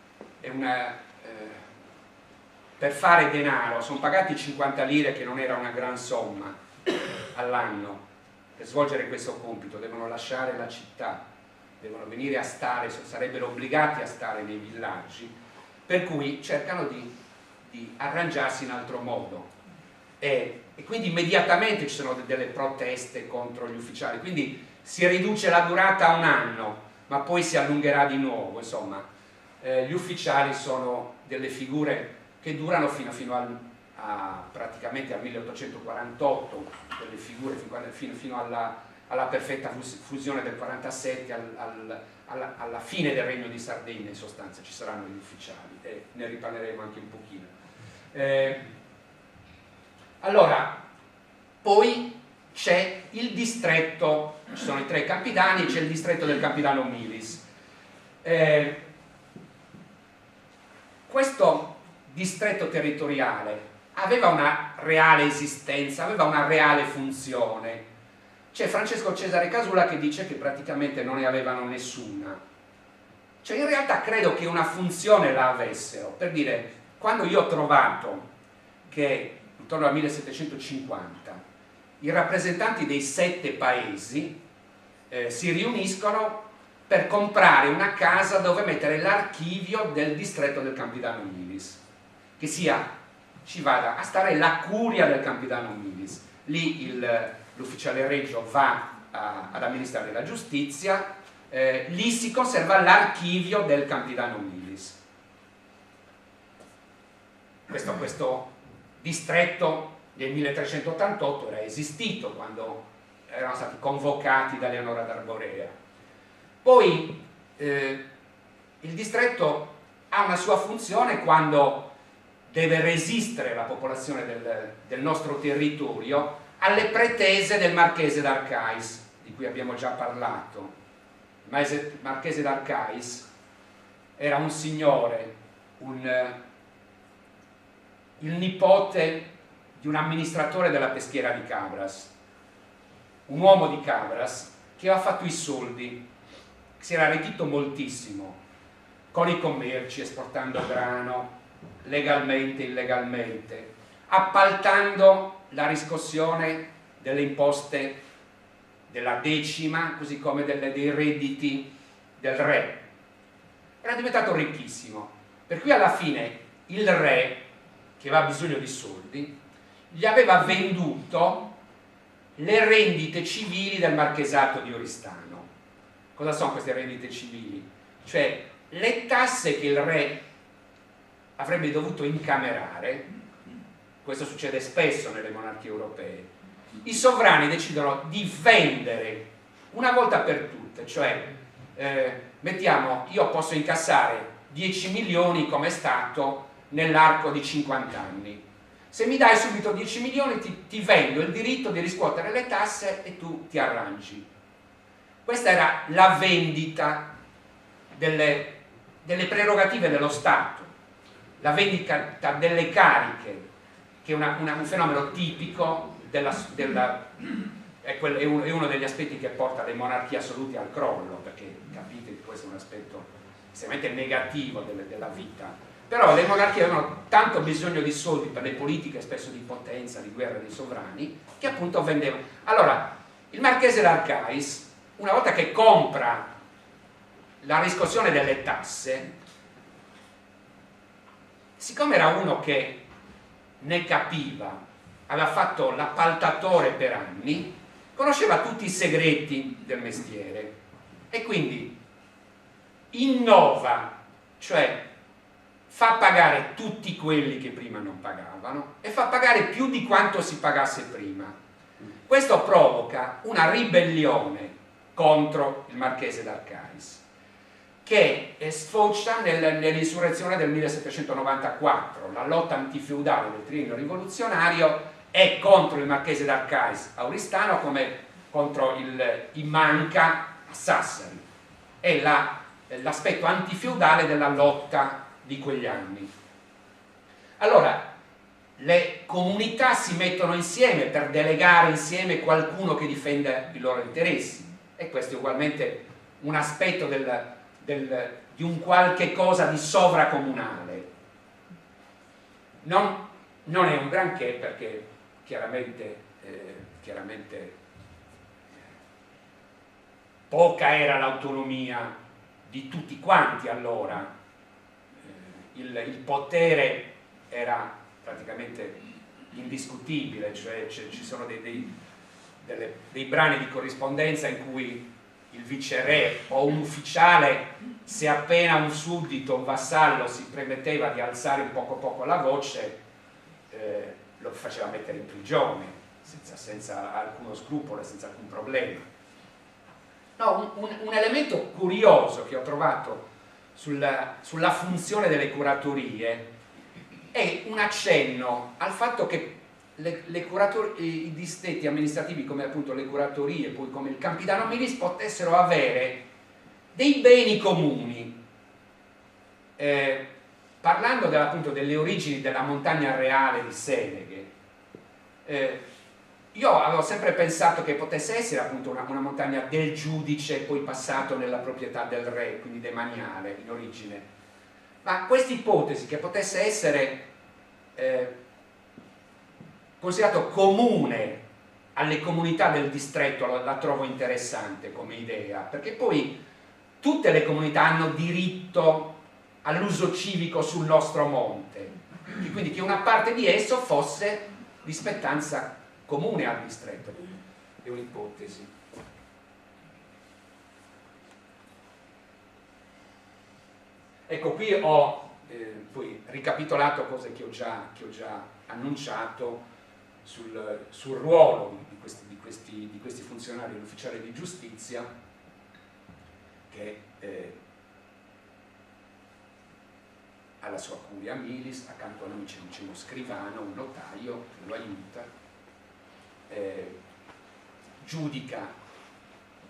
Per fare denaro sono pagati 50 lire, che non era una gran somma all'anno, per svolgere questo compito. Devono lasciare la città, devono venire a stare, sarebbero obbligati a stare nei villaggi, per cui cercano di arrangiarsi in altro modo. E quindi immediatamente ci sono delle proteste contro gli ufficiali, quindi si riduce la durata a 1 anno, ma poi si allungherà di nuovo. Insomma, gli ufficiali sono delle figure che durano praticamente al 1848, delle figure fino alla perfetta fusione del 47, alla fine del Regno di Sardegna. In sostanza ci saranno gli ufficiali, e ne riparleremo anche un pochino. Allora, poi c'è il distretto, ci sono i 3 capitani, c'è il distretto del capitano Milis. Questo distretto territoriale aveva una reale esistenza, aveva una reale funzione. C'è Francesco Cesare Casula che dice che praticamente non ne avevano nessuna. Cioè, in realtà credo che una funzione la avessero. Per dire, quando io ho trovato che intorno al 1750 i rappresentanti dei 7 paesi si riuniscono per comprare una casa dove mettere l'archivio del distretto del Campidano Milis, che ci vada a stare la curia del Campidano Milis. Lì l'ufficiale regio va ad amministrare la giustizia, lì si conserva l'archivio del Campidano Milis. Questo distretto del 1388 era esistito quando erano stati convocati da Leonora d'Arborea. Poi il distretto ha una sua funzione quando deve resistere la popolazione del nostro territorio alle pretese del Marchese d'Arcais, di cui abbiamo già parlato. Il Marchese d'Arcais era un signore, il nipote di un amministratore della peschiera di Cabras, un uomo di Cabras che aveva fatto i soldi, si era arricchito moltissimo con i commerci, esportando grano legalmente, illegalmente, appaltando la riscossione delle imposte della decima, così come dei redditi del re. Era diventato ricchissimo, per cui alla fine il re, che aveva bisogno di soldi, gli aveva venduto le rendite civili del marchesato di Oristano. Cosa sono queste rendite civili? Cioè le tasse che il re avrebbe dovuto incamerare. Questo succede spesso nelle monarchie europee. I sovrani decidono di vendere una volta per tutte, cioè mettiamo, io posso incassare 10 milioni come è stato nell'arco di 50 anni. Se mi dai subito 10 milioni ti vendo il diritto di riscuotere le tasse e tu ti arrangi. Questa era la vendita delle prerogative dello Stato, la vendita delle cariche, che è un fenomeno tipico è uno degli aspetti che porta le monarchie assolute al crollo, perché capite che questo è un aspetto estremamente negativo della vita. Però le monarchie avevano tanto bisogno di soldi per le politiche spesso di potenza, di guerra dei sovrani, che appunto vendevano. Allora, il Marchese d'Arcais, una volta che compra la riscossione delle tasse, siccome era uno che ne capiva, aveva fatto l'appaltatore per anni, conosceva tutti i segreti del mestiere e quindi innova, cioè fa pagare tutti quelli che prima non pagavano e fa pagare più di quanto si pagasse prima. Questo provoca una ribellione contro il Marchese d'Arcais, che sfocia nell'insurrezione del 1794. La lotta antifeudale del triennio rivoluzionario è contro il Marchese d'Arcais a Oristano, come contro i Manca a Sassari. È l'aspetto antifeudale della lotta di quegli anni. Allora, le comunità si mettono insieme per delegare insieme qualcuno che difenda i loro interessi, e questo è ugualmente un aspetto di un qualche cosa di sovracomunale. Non è un granché, perché chiaramente poca era l'autonomia di tutti quanti allora. Il potere era praticamente indiscutibile, cioè ci sono dei brani di corrispondenza in cui il viceré o un ufficiale, se appena un suddito, un vassallo si permetteva di alzare un poco la voce, lo faceva mettere in prigione senza alcuno scrupolo, senza alcun problema. No, un elemento curioso che ho trovato sulla funzione delle curatorie è un accenno al fatto che i distretti amministrativi, come appunto le curatorie, poi come il Campidano Milis, potessero avere dei beni comuni. Parlando appunto delle origini della montagna reale di Seneghe, io avevo sempre pensato che potesse essere appunto una montagna del giudice, poi passato nella proprietà del re, quindi demaniale in origine. Ma questa ipotesi che potesse essere considerato comune alle comunità del distretto la trovo interessante come idea, perché poi tutte le comunità hanno diritto all'uso civico sul nostro monte, e quindi che una parte di esso fosse di spettanza comune al distretto. È un'ipotesi. Ecco, qui ho poi ricapitolato cose che ho già annunciato sul ruolo di questi funzionari dell'ufficiale di giustizia, che ha la sua curia Milis, accanto a lui c'è uno scrivano, un notaio che lo aiuta, giudica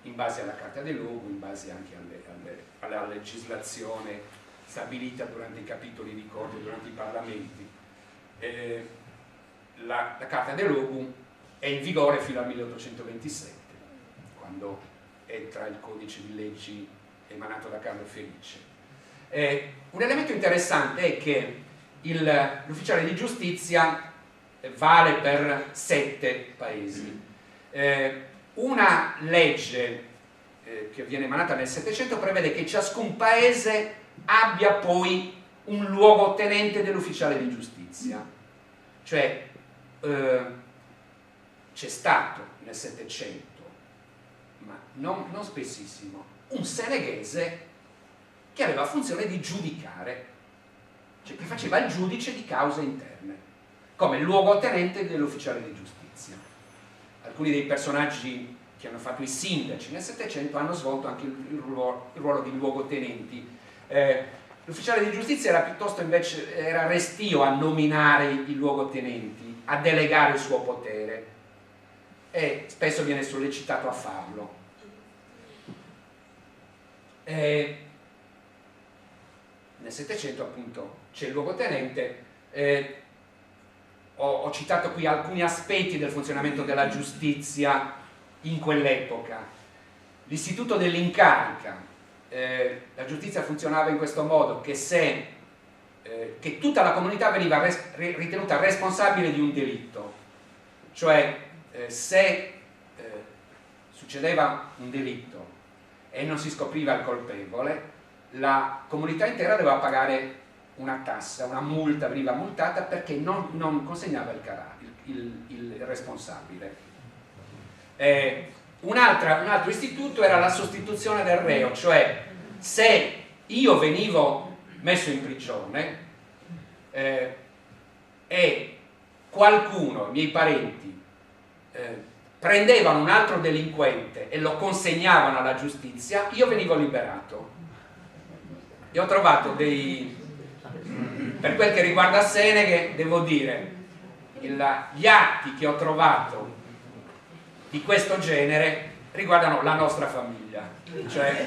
in base alla Carta del Luogo, in base anche alla legislazione stabilita durante i capitoli di corte, durante i parlamenti. La Carta del Luogo è in vigore fino al 1827, quando entra il codice di leggi emanato da Carlo Felice. Un elemento interessante è che l'ufficiale di giustizia vale per 7 paesi. Una legge che viene emanata nel Settecento prevede che ciascun paese abbia poi un luogotenente dell'ufficiale di giustizia, cioè c'è stato nel Settecento, ma non spessissimo, un seneghese che aveva funzione di giudicare, cioè che faceva il giudice di cause interne, come luogotenente dell'ufficiale di giustizia. Alcuni dei personaggi che hanno fatto i sindaci nel Settecento hanno svolto anche il ruolo di luogotenenti. L'ufficiale di giustizia era piuttosto invece restio a nominare i luogotenenti, a delegare il suo potere, e spesso viene sollecitato a farlo. Nel Settecento appunto c'è il luogotenente. Ho citato qui alcuni aspetti del funzionamento della giustizia in quell'epoca. L'istituto dell'incarica. La giustizia funzionava in questo modo, che tutta la comunità veniva ritenuta responsabile di un delitto, cioè se succedeva un delitto e non si scopriva il colpevole, la comunità intera doveva pagare una tassa, una multa, veniva multata perché non consegnava il responsabile. Un altro istituto era la sostituzione del reo, cioè se io venivo messo in prigione e qualcuno, i miei parenti, prendevano un altro delinquente e lo consegnavano alla giustizia, io venivo liberato. E ho trovato per quel che riguarda Seneghe, devo dire, gli atti che ho trovato di questo genere riguardano la nostra famiglia, cioè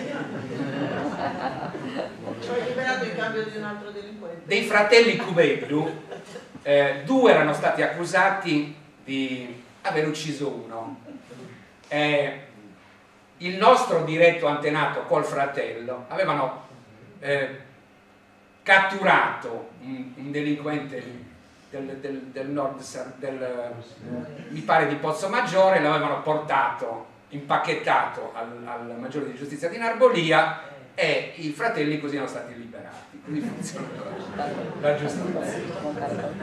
ci ho liberato in cambio di un altro delinquente. Dei fratelli Cubeddu, 2 erano stati accusati di aver ucciso uno. Il nostro diretto antenato col fratello avevano catturato un delinquente del nord, mi pare di Pozzomaggiore, l'avevano portato impacchettato al Maggiore di Giustizia di Narbolia e i fratelli così erano stati liberati. Così funziona la giustizia.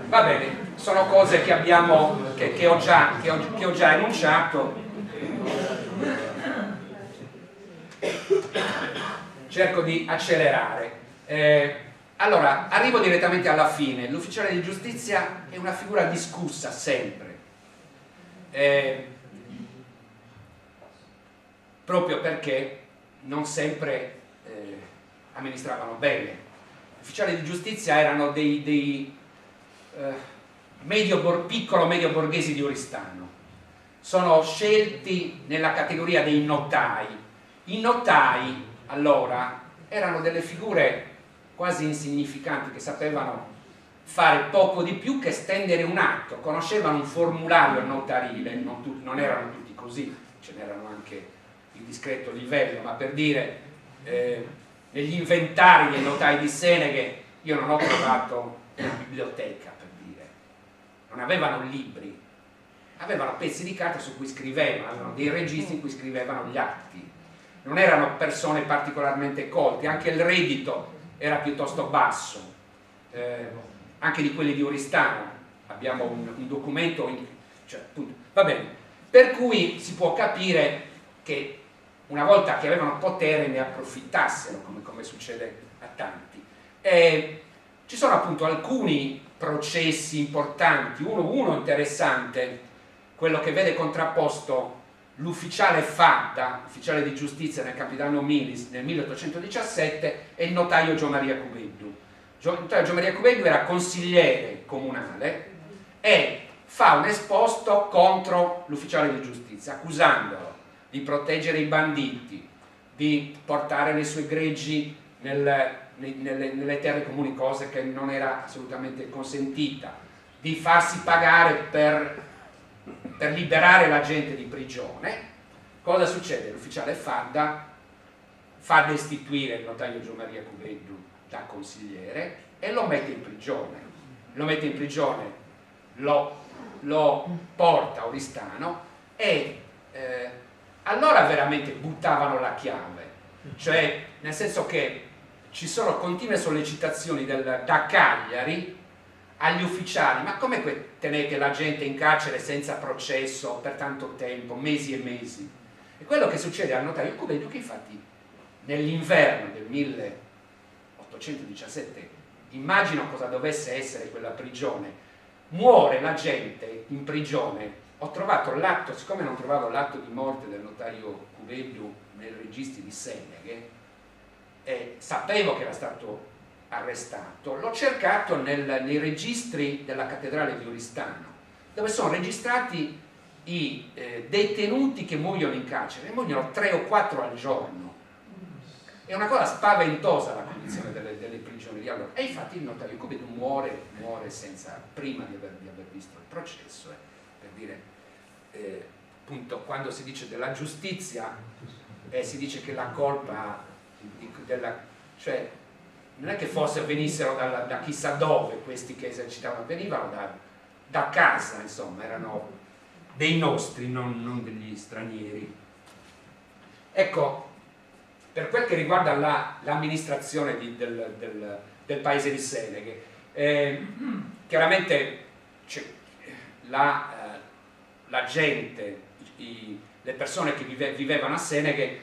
Va bene, sono cose che abbiamo che ho già enunciato. Cerco di accelerare. Allora, arrivo direttamente alla fine. L'ufficiale di giustizia è una figura discussa sempre, proprio perché non sempre amministravano bene. Gli ufficiali di giustizia erano dei piccolo-medio borghesi di Oristano. Sono scelti nella categoria dei notai. I notai, allora, erano delle figure quasi insignificanti che sapevano fare poco di più che stendere un atto, conoscevano un formulario notarile, non erano tutti così, ce n'erano anche di discreto livello, ma per dire, negli inventari dei notai di Seneghe io non ho trovato una biblioteca, per dire, non avevano libri, avevano pezzi di carta su cui scrivevano, avevano dei registri in cui scrivevano gli atti, non erano persone particolarmente colte, anche il reddito era piuttosto basso, anche di quelli di Oristano abbiamo un documento, cioè, appunto, va bene, per cui si può capire che una volta che avevano potere ne approfittassero, come succede a tanti. Ci sono appunto alcuni processi importanti, uno interessante, quello che vede contrapposto l'ufficiale Fadda, ufficiale di giustizia nel Capitano Milis nel 1817, e il notaio Gio Maria Cubeddu. Il notaio Gio Maria Cubeddu era consigliere comunale e fa un esposto contro l'ufficiale di giustizia, accusandolo di proteggere i banditi, di portare le sue greggi nelle terre comuni, cosa che non era assolutamente consentita, di farsi pagare per liberare la gente di prigione. Cosa succede? L'ufficiale Fadda fa destituire il notaio Gio Maria Cubeddu da consigliere e lo mette in prigione. Lo porta a Oristano e allora veramente buttavano la chiave, cioè nel senso che ci sono continue sollecitazioni da Cagliari agli ufficiali: ma come tenete la gente in carcere senza processo per tanto tempo, mesi e mesi? E quello che succede al notaio Cubeddu, che infatti nell'inverno del 1817, immagino cosa dovesse essere quella prigione, muore la gente in prigione. Ho trovato l'atto, siccome non trovavo l'atto di morte del notaio Cubeddu nei registri di Seneghe, e sapevo che era stato arrestato, l'ho cercato nei registri della cattedrale di Oristano, dove sono registrati i detenuti che muoiono in carcere, e muoiono 3 o 4 al giorno. È una cosa spaventosa la condizione delle prigioni di allora. E infatti il notaio Cubeddu muore senza, prima di aver visto il processo, per dire, appunto, quando si dice della giustizia, si dice che la colpa cioè non è che forse venissero da chissà dove questi che esercitavano, venivano da casa, insomma, erano dei nostri, non degli stranieri. Ecco, per quel che riguarda l'amministrazione del paese di Seneghe, chiaramente la gente, le persone che vivevano a Seneghe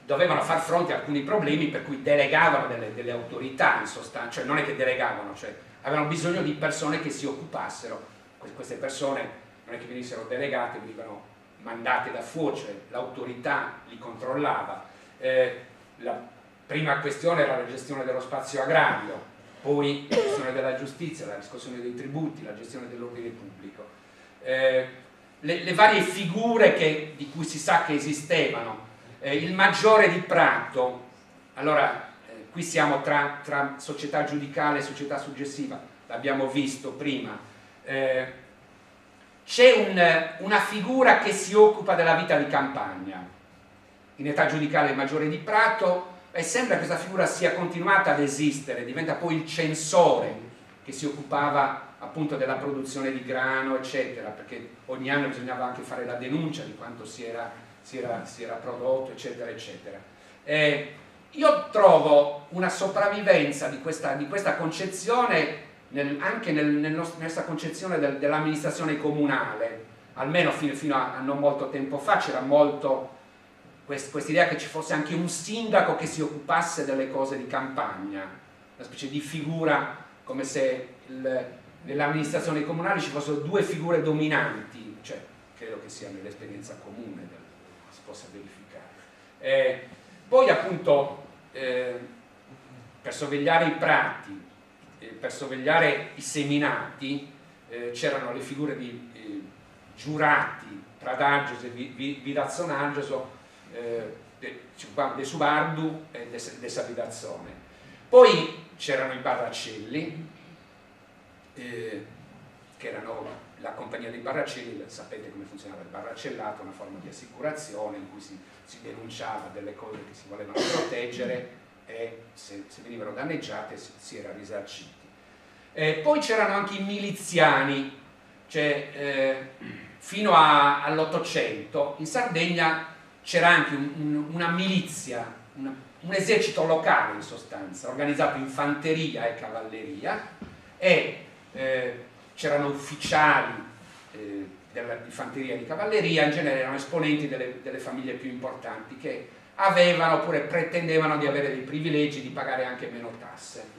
dovevano far fronte a alcuni problemi, per cui delegavano delle autorità, in sostanza, cioè non è che delegavano, cioè avevano bisogno di persone che si occupassero. Queste persone non è che venissero delegate, venivano mandate da fuori, cioè l'autorità li controllava. La prima questione era la gestione dello spazio agrario, poi la gestione della giustizia, la riscossione dei tributi, la gestione dell'ordine pubblico. Le varie figure di cui si sa che esistevano, il maggiore di Prato, allora qui siamo tra società giudicale e società suggessiva, l'abbiamo visto prima, c'è una figura che si occupa della vita di campagna, in età giudicale il maggiore di Prato, e sembra che questa figura sia continuata ad esistere, diventa poi il censore che si occupava appunto della produzione di grano, eccetera, perché ogni anno bisognava anche fare la denuncia di quanto si era prodotto, eccetera, eccetera. Io trovo una sopravvivenza di questa concezione anche nella nostra concezione dell'amministrazione comunale, almeno fino a non molto tempo fa c'era molto questa idea che ci fosse anche un sindaco che si occupasse delle cose di campagna, una specie di figura, come se nell'amministrazione comunale ci fossero due figure dominanti, cioè credo che sia nell'esperienza comune si possa verificare. Poi appunto per sorvegliare i prati, per sorvegliare i seminati c'erano le figure di giurati, Pradagioso e Vidazzonagioso, de Subardu e de Savidazzone. Poi c'erano i barracelli, che erano la compagnia dei barracelli, sapete come funzionava il barracellato, una forma di assicurazione in cui si denunciava delle cose che si volevano proteggere e se venivano danneggiate si era risarciti. Poi c'erano anche i miliziani, cioè fino all'Ottocento in Sardegna c'era anche una milizia, un esercito locale in sostanza, organizzato in fanteria e cavalleria, e c'erano ufficiali di fanteria e di cavalleria, in genere erano esponenti delle famiglie più importanti che avevano oppure pretendevano di avere dei privilegi, di pagare anche meno tasse.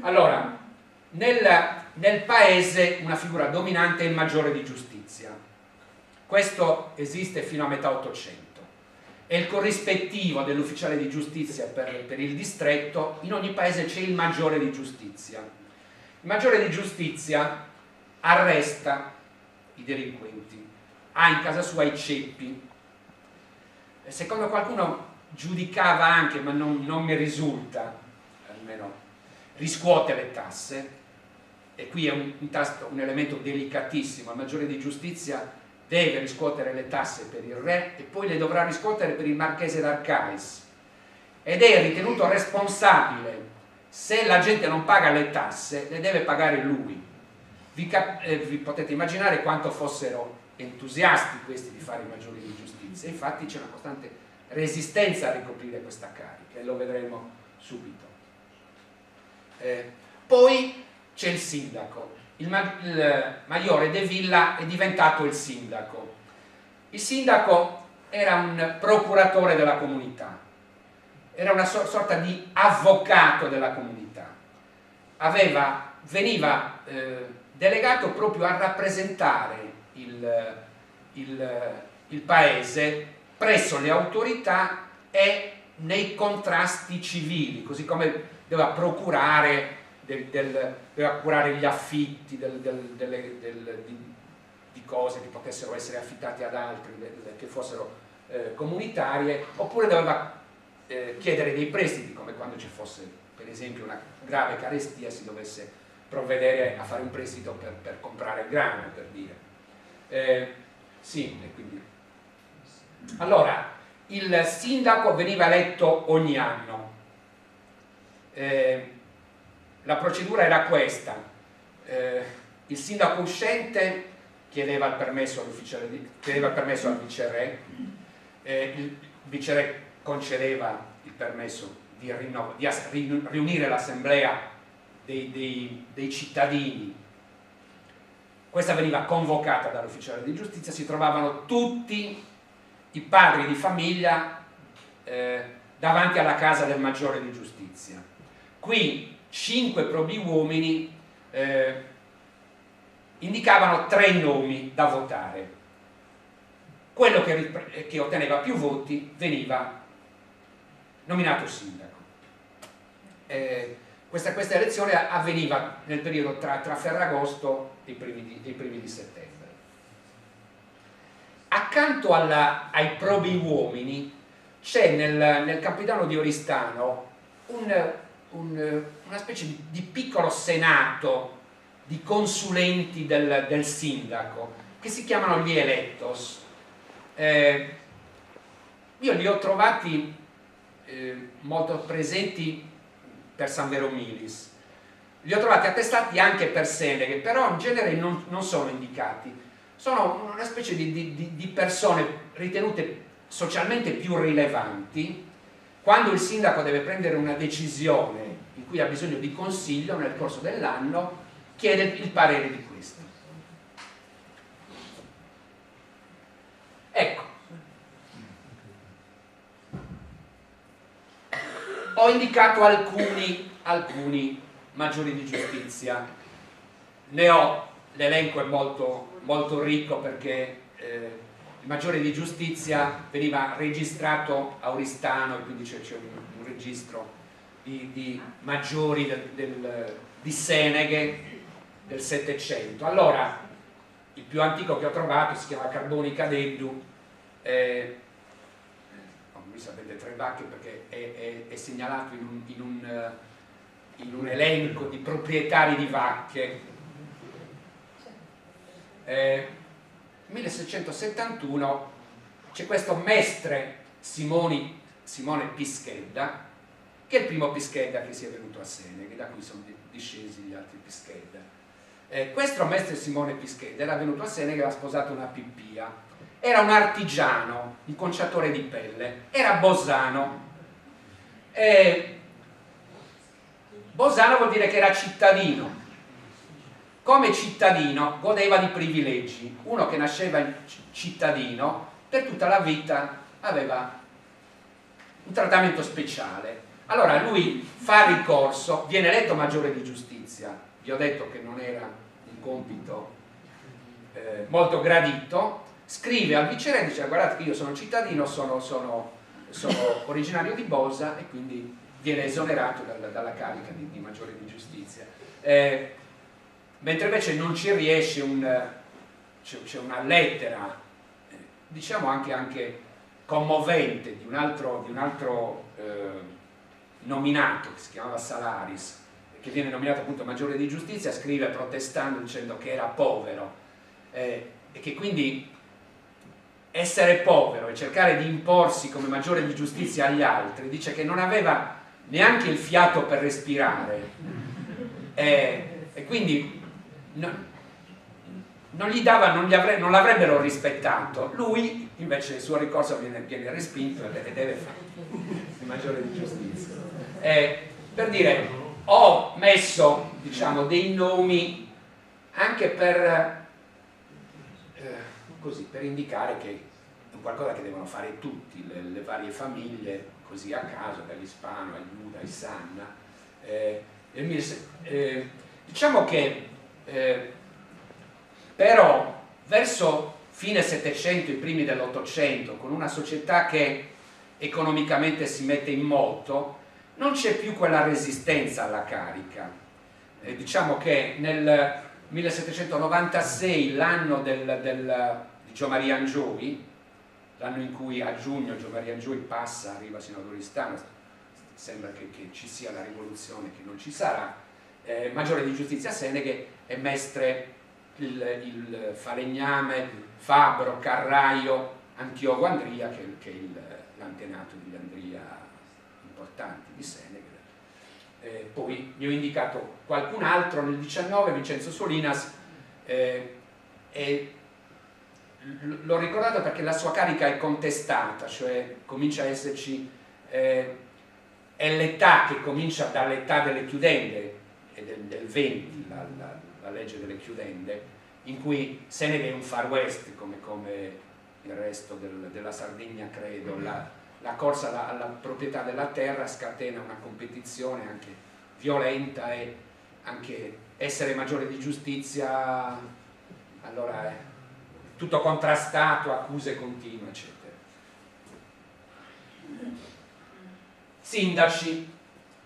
Allora, nel paese una figura dominante è il maggiore di giustizia. Questo esiste fino a metà Ottocento. È il corrispettivo dell'ufficiale di giustizia per il distretto. In ogni paese c'è il maggiore di giustizia. Il maggiore di giustizia arresta i delinquenti, ha in casa sua i ceppi. Secondo qualcuno giudicava anche, ma non mi risulta, almeno riscuote le tasse, e qui è un elemento delicatissimo. Il maggiore di giustizia deve riscuotere le tasse per il re e poi le dovrà riscuotere per il marchese d'Arcais, ed è ritenuto responsabile. Se la gente non paga le tasse, le deve pagare lui. Vi potete immaginare quanto fossero entusiasti questi di fare i maggiori di giustizia. Infatti c'è una costante resistenza a ricoprire questa carica, e lo vedremo subito. Poi c'è il sindaco. Il Maiore De Villa è diventato il sindaco. Il sindaco era un procuratore della comunità, era una sorta di avvocato della comunità. Veniva delegato proprio a rappresentare il paese presso le autorità e nei contrasti civili, così come doveva procurare doveva curare gli affitti di cose che potessero essere affittate ad altri, che fossero comunitarie, oppure doveva chiedere dei prestiti, come quando ci fosse per esempio una grave carestia, si dovesse provvedere a fare un prestito per comprare grano, per dire. Sì, e quindi. Allora, il sindaco veniva eletto ogni anno. La procedura era questa: il sindaco uscente chiedeva il permesso al viceré, il viceré concedeva il permesso di riunire l'assemblea dei cittadini. Questa veniva convocata dall'ufficiale di giustizia, si trovavano tutti i padri di famiglia davanti alla casa del maggiore di giustizia. Qui 5 probi uomini indicavano 3 nomi da votare. Quello che otteneva più voti veniva nominato sindaco. questa elezione avveniva nel periodo tra Ferragosto e i primi di settembre. Accanto ai probi uomini c'è nel capitano di Oristano una specie di piccolo senato di consulenti del sindaco che si chiamano gli electos. Io li ho trovati molto presenti per San Veromilis, li ho trovati attestati anche per Seneghe, però in genere non sono indicati. Sono una specie di persone ritenute socialmente più rilevanti quando il sindaco deve prendere una decisione in cui ha bisogno di consiglio nel corso dell'anno, chiede il parere di questi. Ecco, ho indicato alcuni maggiori di giustizia. L'elenco è molto ricco perché il maggiore di giustizia veniva registrato a Oristano e quindi c'è un registro di maggiori di Seneghe del Settecento. Allora, il più antico che ho trovato si chiama Carboni Cadeddu, lui sapete Tre Bacche perché è segnalato in un elenco di proprietari di vacche. 1671 c'è questo mestre Simone Pischedda, che è il primo Pischedda che si è venuto a Seneghe, da cui sono discesi gli altri Pischedda. Questo mestre Simone Pischedda era venuto a Seneghe e aveva sposato una pippia, era un artigiano, un conciatore di pelle, era bosano. Bosano vuol dire che era cittadino. Come cittadino godeva di privilegi. Uno che nasceva cittadino per tutta la vita aveva un trattamento speciale. Allora lui fa ricorso, viene eletto maggiore di giustizia. Vi ho detto che non era un compito molto gradito. Scrive al viceré, dice: guardate che io sono cittadino, sono originario di Bosa, e quindi viene esonerato dalla carica di maggiore di giustizia. Mentre invece non ci riesce, c'è una lettera, diciamo anche commovente, di un altro nominato che si chiamava Salaris, che viene nominato appunto maggiore di giustizia. Scrive protestando, dicendo che era povero e che quindi essere povero e cercare di imporsi come maggiore di giustizia agli altri, dice che non aveva neanche il fiato per respirare, e quindi non l'avrebbero rispettato. Lui invece il suo ricorso viene respinto e deve fare il maggiore di giustizia. Per dire, ho messo, diciamo, dei nomi anche per indicare che è qualcosa che devono fare tutti, le varie famiglie, così a caso, dall'Ispano, Aiuda, Isanna. Diciamo che però verso fine Settecento e primi dell'Ottocento, con una società che economicamente si mette in moto, non c'è più quella resistenza alla carica. Diciamo che nel 1796, l'anno di Gio Maria Angiovi, l'anno in cui a giugno Gio Maria Angiovi arriva sino ad Oristano, sembra che ci sia la rivoluzione, che non ci sarà. Maggiore di giustizia a Seneghe è mestre il falegname Fabbro Carraio Antiogo Andria, che è l'antenato di Andria importanti di Seneghe. Poi vi ho indicato qualcun altro. Nel 19 Vincenzo Solinas, l'ho ricordato perché la sua carica è contestata, cioè comincia a esserci, è l'età che comincia dall'età delle chiudende, e del 20, la legge delle chiudende, in cui Seneghe è un far west come il resto della Sardegna, credo. La corsa alla proprietà della terra scatena una competizione anche violenta, e anche essere maggiore di giustizia, allora è tutto contrastato, accuse continue, eccetera. Sindaci.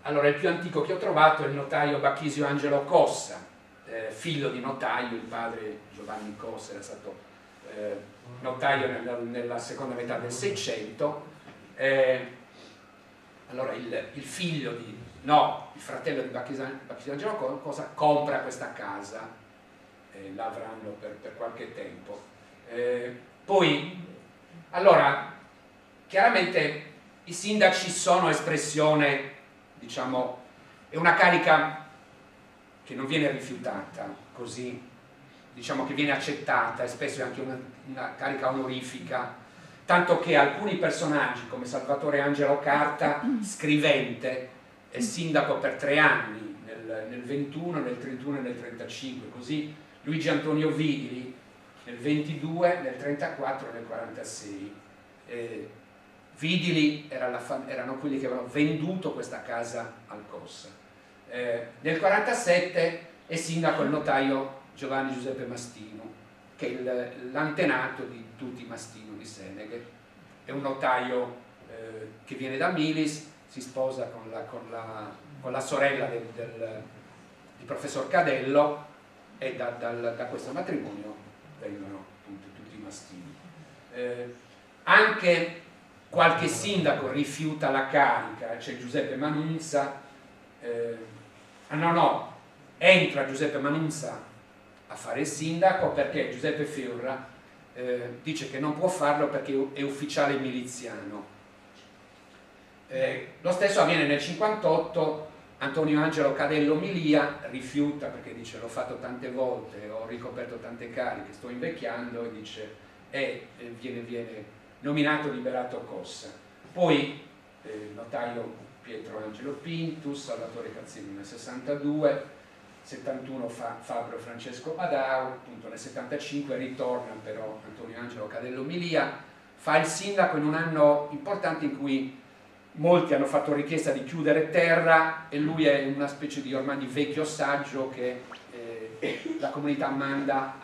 Allora, il più antico che ho trovato è il notaio Bacchisio Angelo Cossa, figlio di notaio. Il padre Giovanni Cossa era stato notaio nella seconda metà del Seicento. Allora il figlio di, no, il fratello di Bacchisio Angelo Cossa compra questa casa, la avranno per qualche tempo. Poi, allora, chiaramente i sindaci sono espressione, diciamo, è una carica che non viene rifiutata così, diciamo che viene accettata, e spesso è anche una carica onorifica, tanto che alcuni personaggi come Salvatore Angelo Carta, scrivente, è sindaco per 3 anni, nel 21, nel 31 e nel 35, così Luigi Antonio Vidili nel 22, nel 34 e nel 46. Vidili erano quelli che avevano venduto questa casa al Cossa. Nel 47 è sindaco il notaio Giovanni Giuseppe Mastino, che è l'antenato di tutti i Mastino di Seneghe. È un notaio che viene da Milis, si sposa con la sorella di professor Cadello, e da questo matrimonio vengono tutti i Mastini. Anche qualche sindaco rifiuta la carica, c'è Giuseppe Manunza, entra Giuseppe Manunza a fare il sindaco perché Giuseppe Fiorra dice che non può farlo perché è ufficiale miliziano. Lo stesso avviene nel 58. Antonio Angelo Cadello Milia rifiuta perché dice: l'ho fatto tante volte, ho ricoperto tante cariche, sto invecchiando, e dice, viene nominato liberato Cossa. Poi notaio Pietro Angelo Pintus, Salvatore Cazzini nel 62, 71 Fabio Francesco Badau, appunto nel 75 ritorna però Antonio Angelo Cadello Milia, fa il sindaco in un anno importante in cui molti hanno fatto richiesta di chiudere terra, e lui è una specie di ormai di vecchio saggio che la comunità manda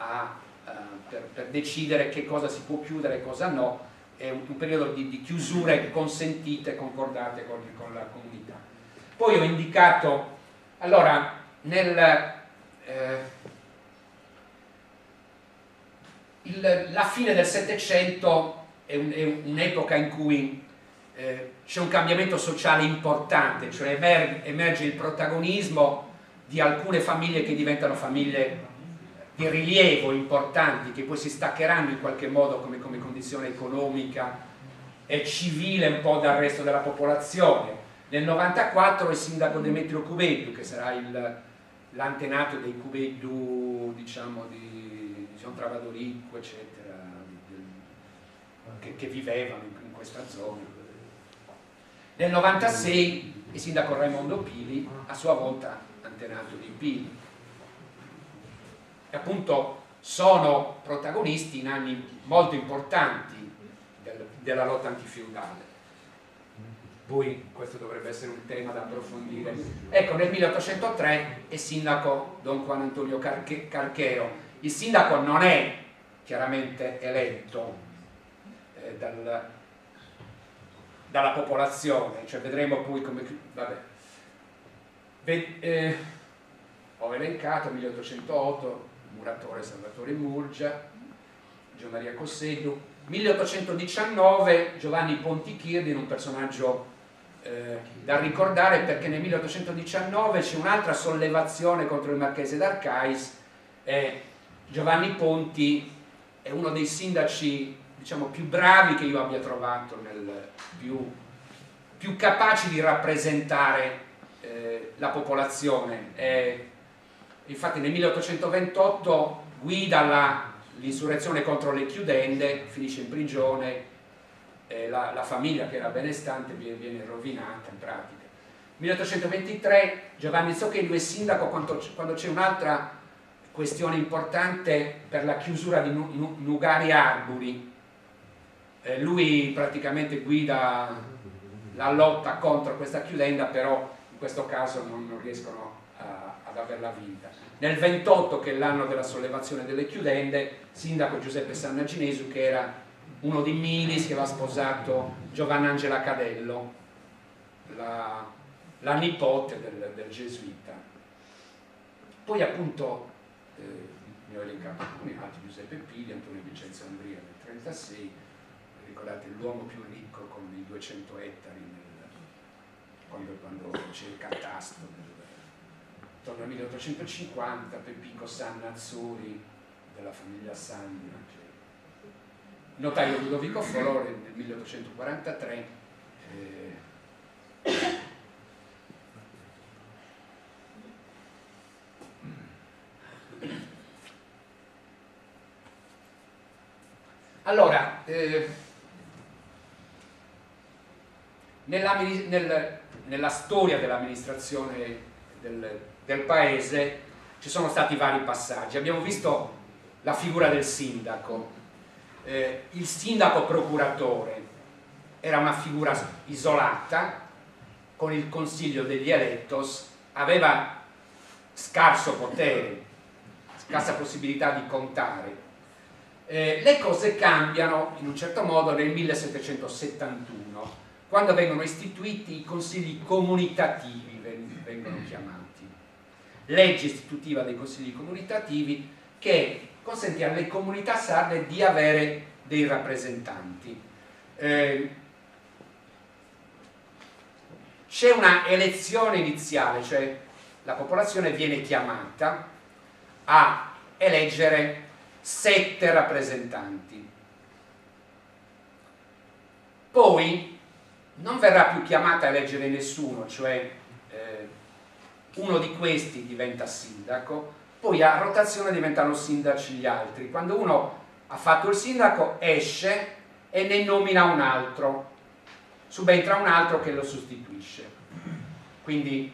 per decidere che cosa si può chiudere e cosa no. È un periodo di chiusure consentite, concordate con la comunità. Poi ho indicato, allora, la fine del Settecento è un'epoca in cui c'è un cambiamento sociale importante, cioè emerge il protagonismo di alcune famiglie che diventano famiglie di rilievo importanti, che poi si staccheranno in qualche modo come condizione economica e civile un po' dal resto della popolazione. Nel 94 è sindaco Demetrio Cubeddu, che sarà l'antenato dei Cubeddu, diciamo, di Gian Travadoricco, eccetera, che vivevano in questa zona. Nel 96 è sindaco Raimondo Pili, a sua volta antenato di Pili. E appunto sono protagonisti in anni molto importanti della lotta antifeudale. Poi questo dovrebbe essere un tema da approfondire. Ecco, nel 1803 è sindaco Don Juan Antonio Carchero. Il sindaco non è chiaramente eletto dalla popolazione, cioè vedremo poi come... ho elencato 1808 Muratore Salvatore Murgia, Gianmaria Cosseglio. 1819 Giovanni Pontichirdine, un personaggio da ricordare, perché nel 1819 c'è un'altra sollevazione contro il Marchese d'Arcais, e Giovanni Ponti è uno dei sindaci, diciamo, più bravi che io abbia trovato, più capaci di rappresentare la popolazione. Infatti nel 1828 guida l'insurrezione contro le chiudende, finisce in prigione, la famiglia, che era benestante, viene rovinata in pratica. 1823 Giovanni Zocchelli è sindaco quando c'è un'altra questione importante per la chiusura di Nugari Arbori. Lui praticamente guida la lotta contro questa chiudenda, però in questo caso non riescono ad averla vinta. Nel 28, che è l'anno della sollevazione delle chiudende, sindaco Giuseppe Sannaginesu, che era uno di Milis, che aveva sposato Giovanna Angela Cadello, la nipote del gesuita. Poi appunto ne ho elencato alcuni altri: Giuseppe Pili, Antonio Vincenzo Andria nel 1936, ricordate l'uomo più ricco con i 200 ettari quando c'è il catasto intorno al 1850, Peppico Sanna Azzuri della famiglia Sanna, notaio Ludovico Flore nel 1843, allora nella storia dell'amministrazione del paese ci sono stati vari passaggi. Abbiamo visto la figura del sindaco. Il sindaco procuratore era una figura isolata, con il consiglio degli electos, aveva scarso potere, scarsa possibilità di contare. Le cose cambiano in un certo modo nel 1771, quando vengono istituiti i consigli comunitativi, vengono chiamati, legge istitutiva dei consigli comunitativi che consentì alle comunità sarde di avere dei rappresentanti. C'è una elezione iniziale, cioè la popolazione viene chiamata a eleggere 7 rappresentanti. Poi non verrà più chiamata a eleggere nessuno, cioè uno di questi diventa sindaco, poi a rotazione diventano sindaci gli altri. Quando uno ha fatto il sindaco esce e ne nomina un altro, subentra un altro che lo sostituisce. Quindi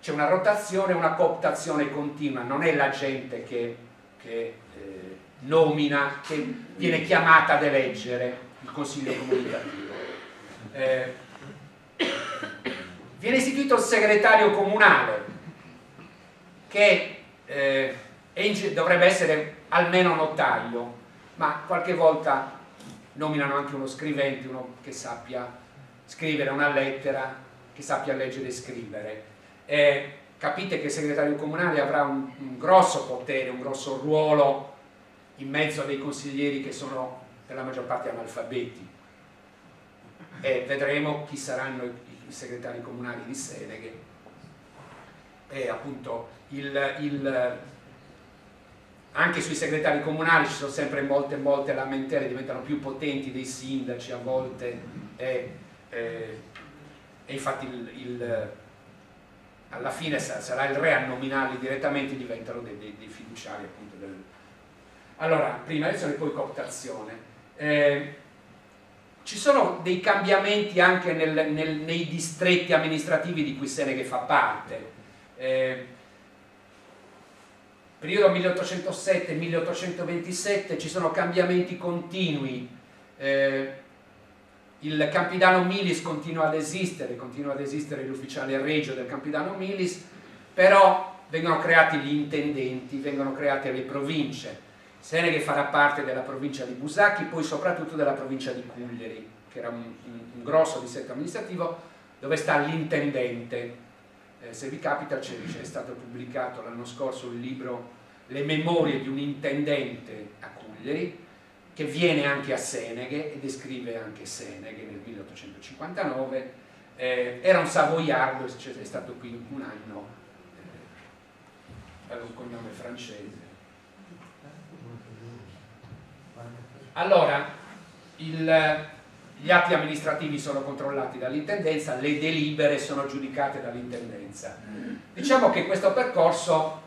c'è una rotazione, una cooptazione continua, non è la gente che nomina, che viene chiamata ad eleggere il consiglio comunitativo. Viene istituito il segretario comunale, che dovrebbe essere almeno notaio, ma qualche volta nominano anche uno scrivente, uno che sappia scrivere una lettera, che sappia leggere e scrivere. Capite che il segretario comunale avrà un grosso potere, un grosso ruolo in mezzo a dei consiglieri che sono per la maggior parte analfabeti, e vedremo chi saranno i segretari comunali di Seneghe. E appunto anche sui segretari comunali ci sono sempre molte lamentele, diventano più potenti dei sindaci a volte, e infatti alla fine sarà il re a nominarli direttamente, diventano dei fiduciari appunto Allora, prima elezione, poi cooptazione. Ci sono dei cambiamenti anche nei distretti amministrativi di cui Seneghe fa parte. Periodo 1807-1827 ci sono cambiamenti continui. Il Campidano Milis continua ad esistere l'ufficiale regio del Campidano Milis, però vengono creati gli intendenti, vengono create le province. Seneghe farà parte della provincia di Busacchi, poi soprattutto della provincia di Cuglieri, che era un grosso distretto amministrativo dove sta l'intendente. Se vi capita, c'è stato pubblicato l'anno scorso il libro Le memorie di un intendente a Cuglieri, che viene anche a Seneghe e descrive anche Seneghe nel 1859. Era un savoiardo, è stato qui un anno, aveva un cognome francese. Allora, gli atti amministrativi sono controllati dall'intendenza, le delibere sono giudicate dall'intendenza. Diciamo che questo percorso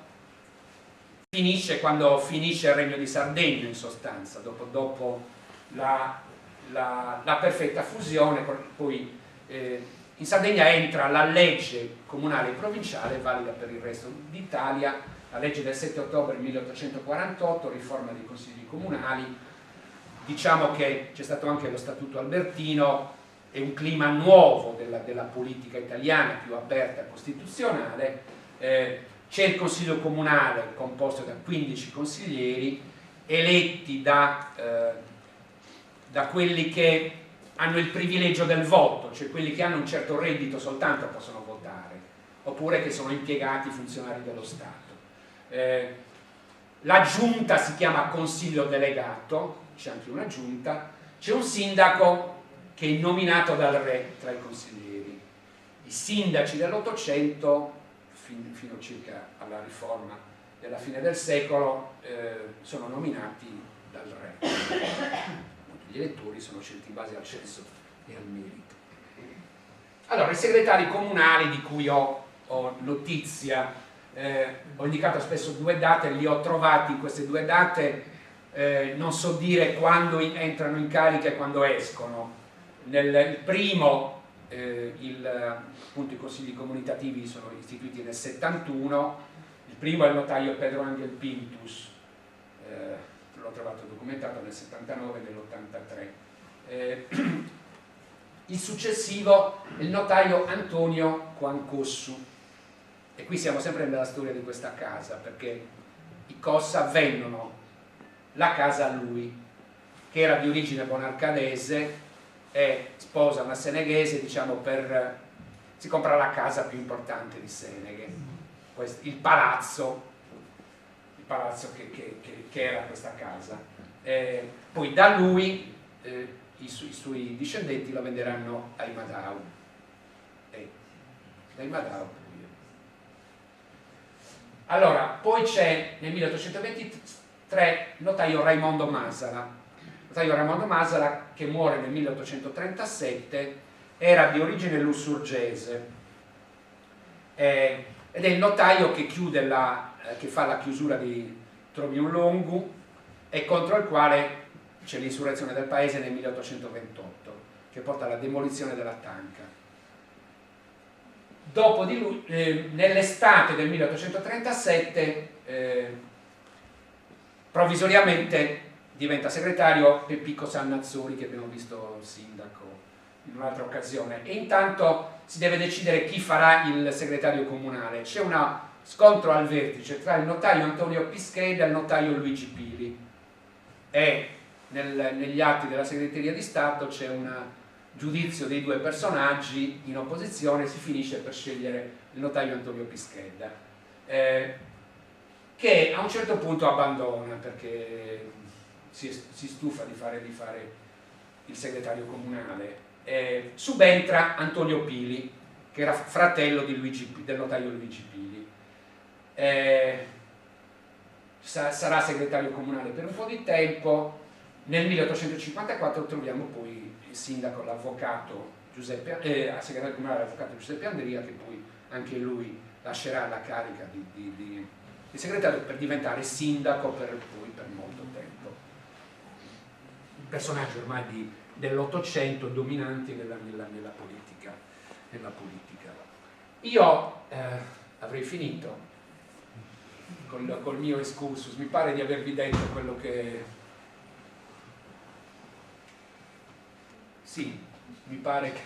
finisce quando finisce il Regno di Sardegna, in sostanza, dopo la perfetta fusione. Poi in Sardegna entra la legge comunale e provinciale, valida per il resto d'Italia, la legge del 7 ottobre 1848, riforma dei consigli comunali. Diciamo che c'è stato anche lo Statuto Albertino e un clima nuovo della politica italiana, più aperta e costituzionale. C'è il Consiglio Comunale composto da 15 consiglieri eletti da quelli che hanno il privilegio del voto, cioè quelli che hanno un certo reddito soltanto possono votare. oppure che sono impiegati funzionari dello Stato. La giunta si chiama consiglio delegato, c'è anche una giunta, c'è un sindaco che è nominato dal re tra i consiglieri. I sindaci dell'800, fino circa alla riforma della fine del secolo, sono nominati dal re. Gli elettori sono scelti in base al censo e al merito. Allora, i segretari comunali di cui ho notizia, ho indicato spesso 2 date, li ho trovati in queste 2 date, non so dire quando entrano in carica e quando escono. Il primo, appunto, i consigli comunitativi sono istituiti nel 71, il primo è il notaio Pedro Angel Pintus, l'ho trovato documentato nel 79 e nell'83. Il successivo è il notaio Antonio Quancossu, e qui siamo sempre nella storia di questa casa, perché i Cossa vendono la casa a lui, che era di origine bonarcadese e sposa una seneghese, diciamo, si compra la casa più importante di Seneghe, il palazzo che era questa casa. Poi da lui i suoi discendenti lo venderanno ai Madau, dai Madau. Allora, poi c'è nel 1823 il notaio Raimondo Masala. Il notaio Raimondo Masala, che muore nel 1837, era di origine lussurgese, ed è il notaio che che fa la chiusura di Trovium e contro il quale c'è l'insurrezione del paese nel 1828, che porta alla demolizione della Tanca. Dopo di lui, nell'estate del 1837, provvisoriamente diventa segretario Peppico Sannazzori, che abbiamo visto sindaco in un'altra occasione, e intanto si deve decidere chi farà il segretario comunale. C'è uno scontro al vertice tra il notaio Antonio Pischeda e il notaio Luigi Pili, e negli atti della segreteria di Stato c'è un giudizio dei 2 personaggi in opposizione, si finisce per scegliere il notaio Antonio Pischeda, che a un certo punto abbandona perché si stufa di fare il segretario comunale. Subentra Antonio Pili, che era fratello del notaio Luigi Pili. Sarà segretario comunale per un po' di tempo. Nel 1854 troviamo poi il sindaco, l'avvocato segretario comunale, l'avvocato Giuseppe Andria, che poi anche lui lascerà la carica di segretario per diventare sindaco per molto tempo. Un personaggio ormai dell'800 dominante nella politica. Io avrei finito col mio excursus, mi pare di avervi detto quello che... Sì, mi pare che...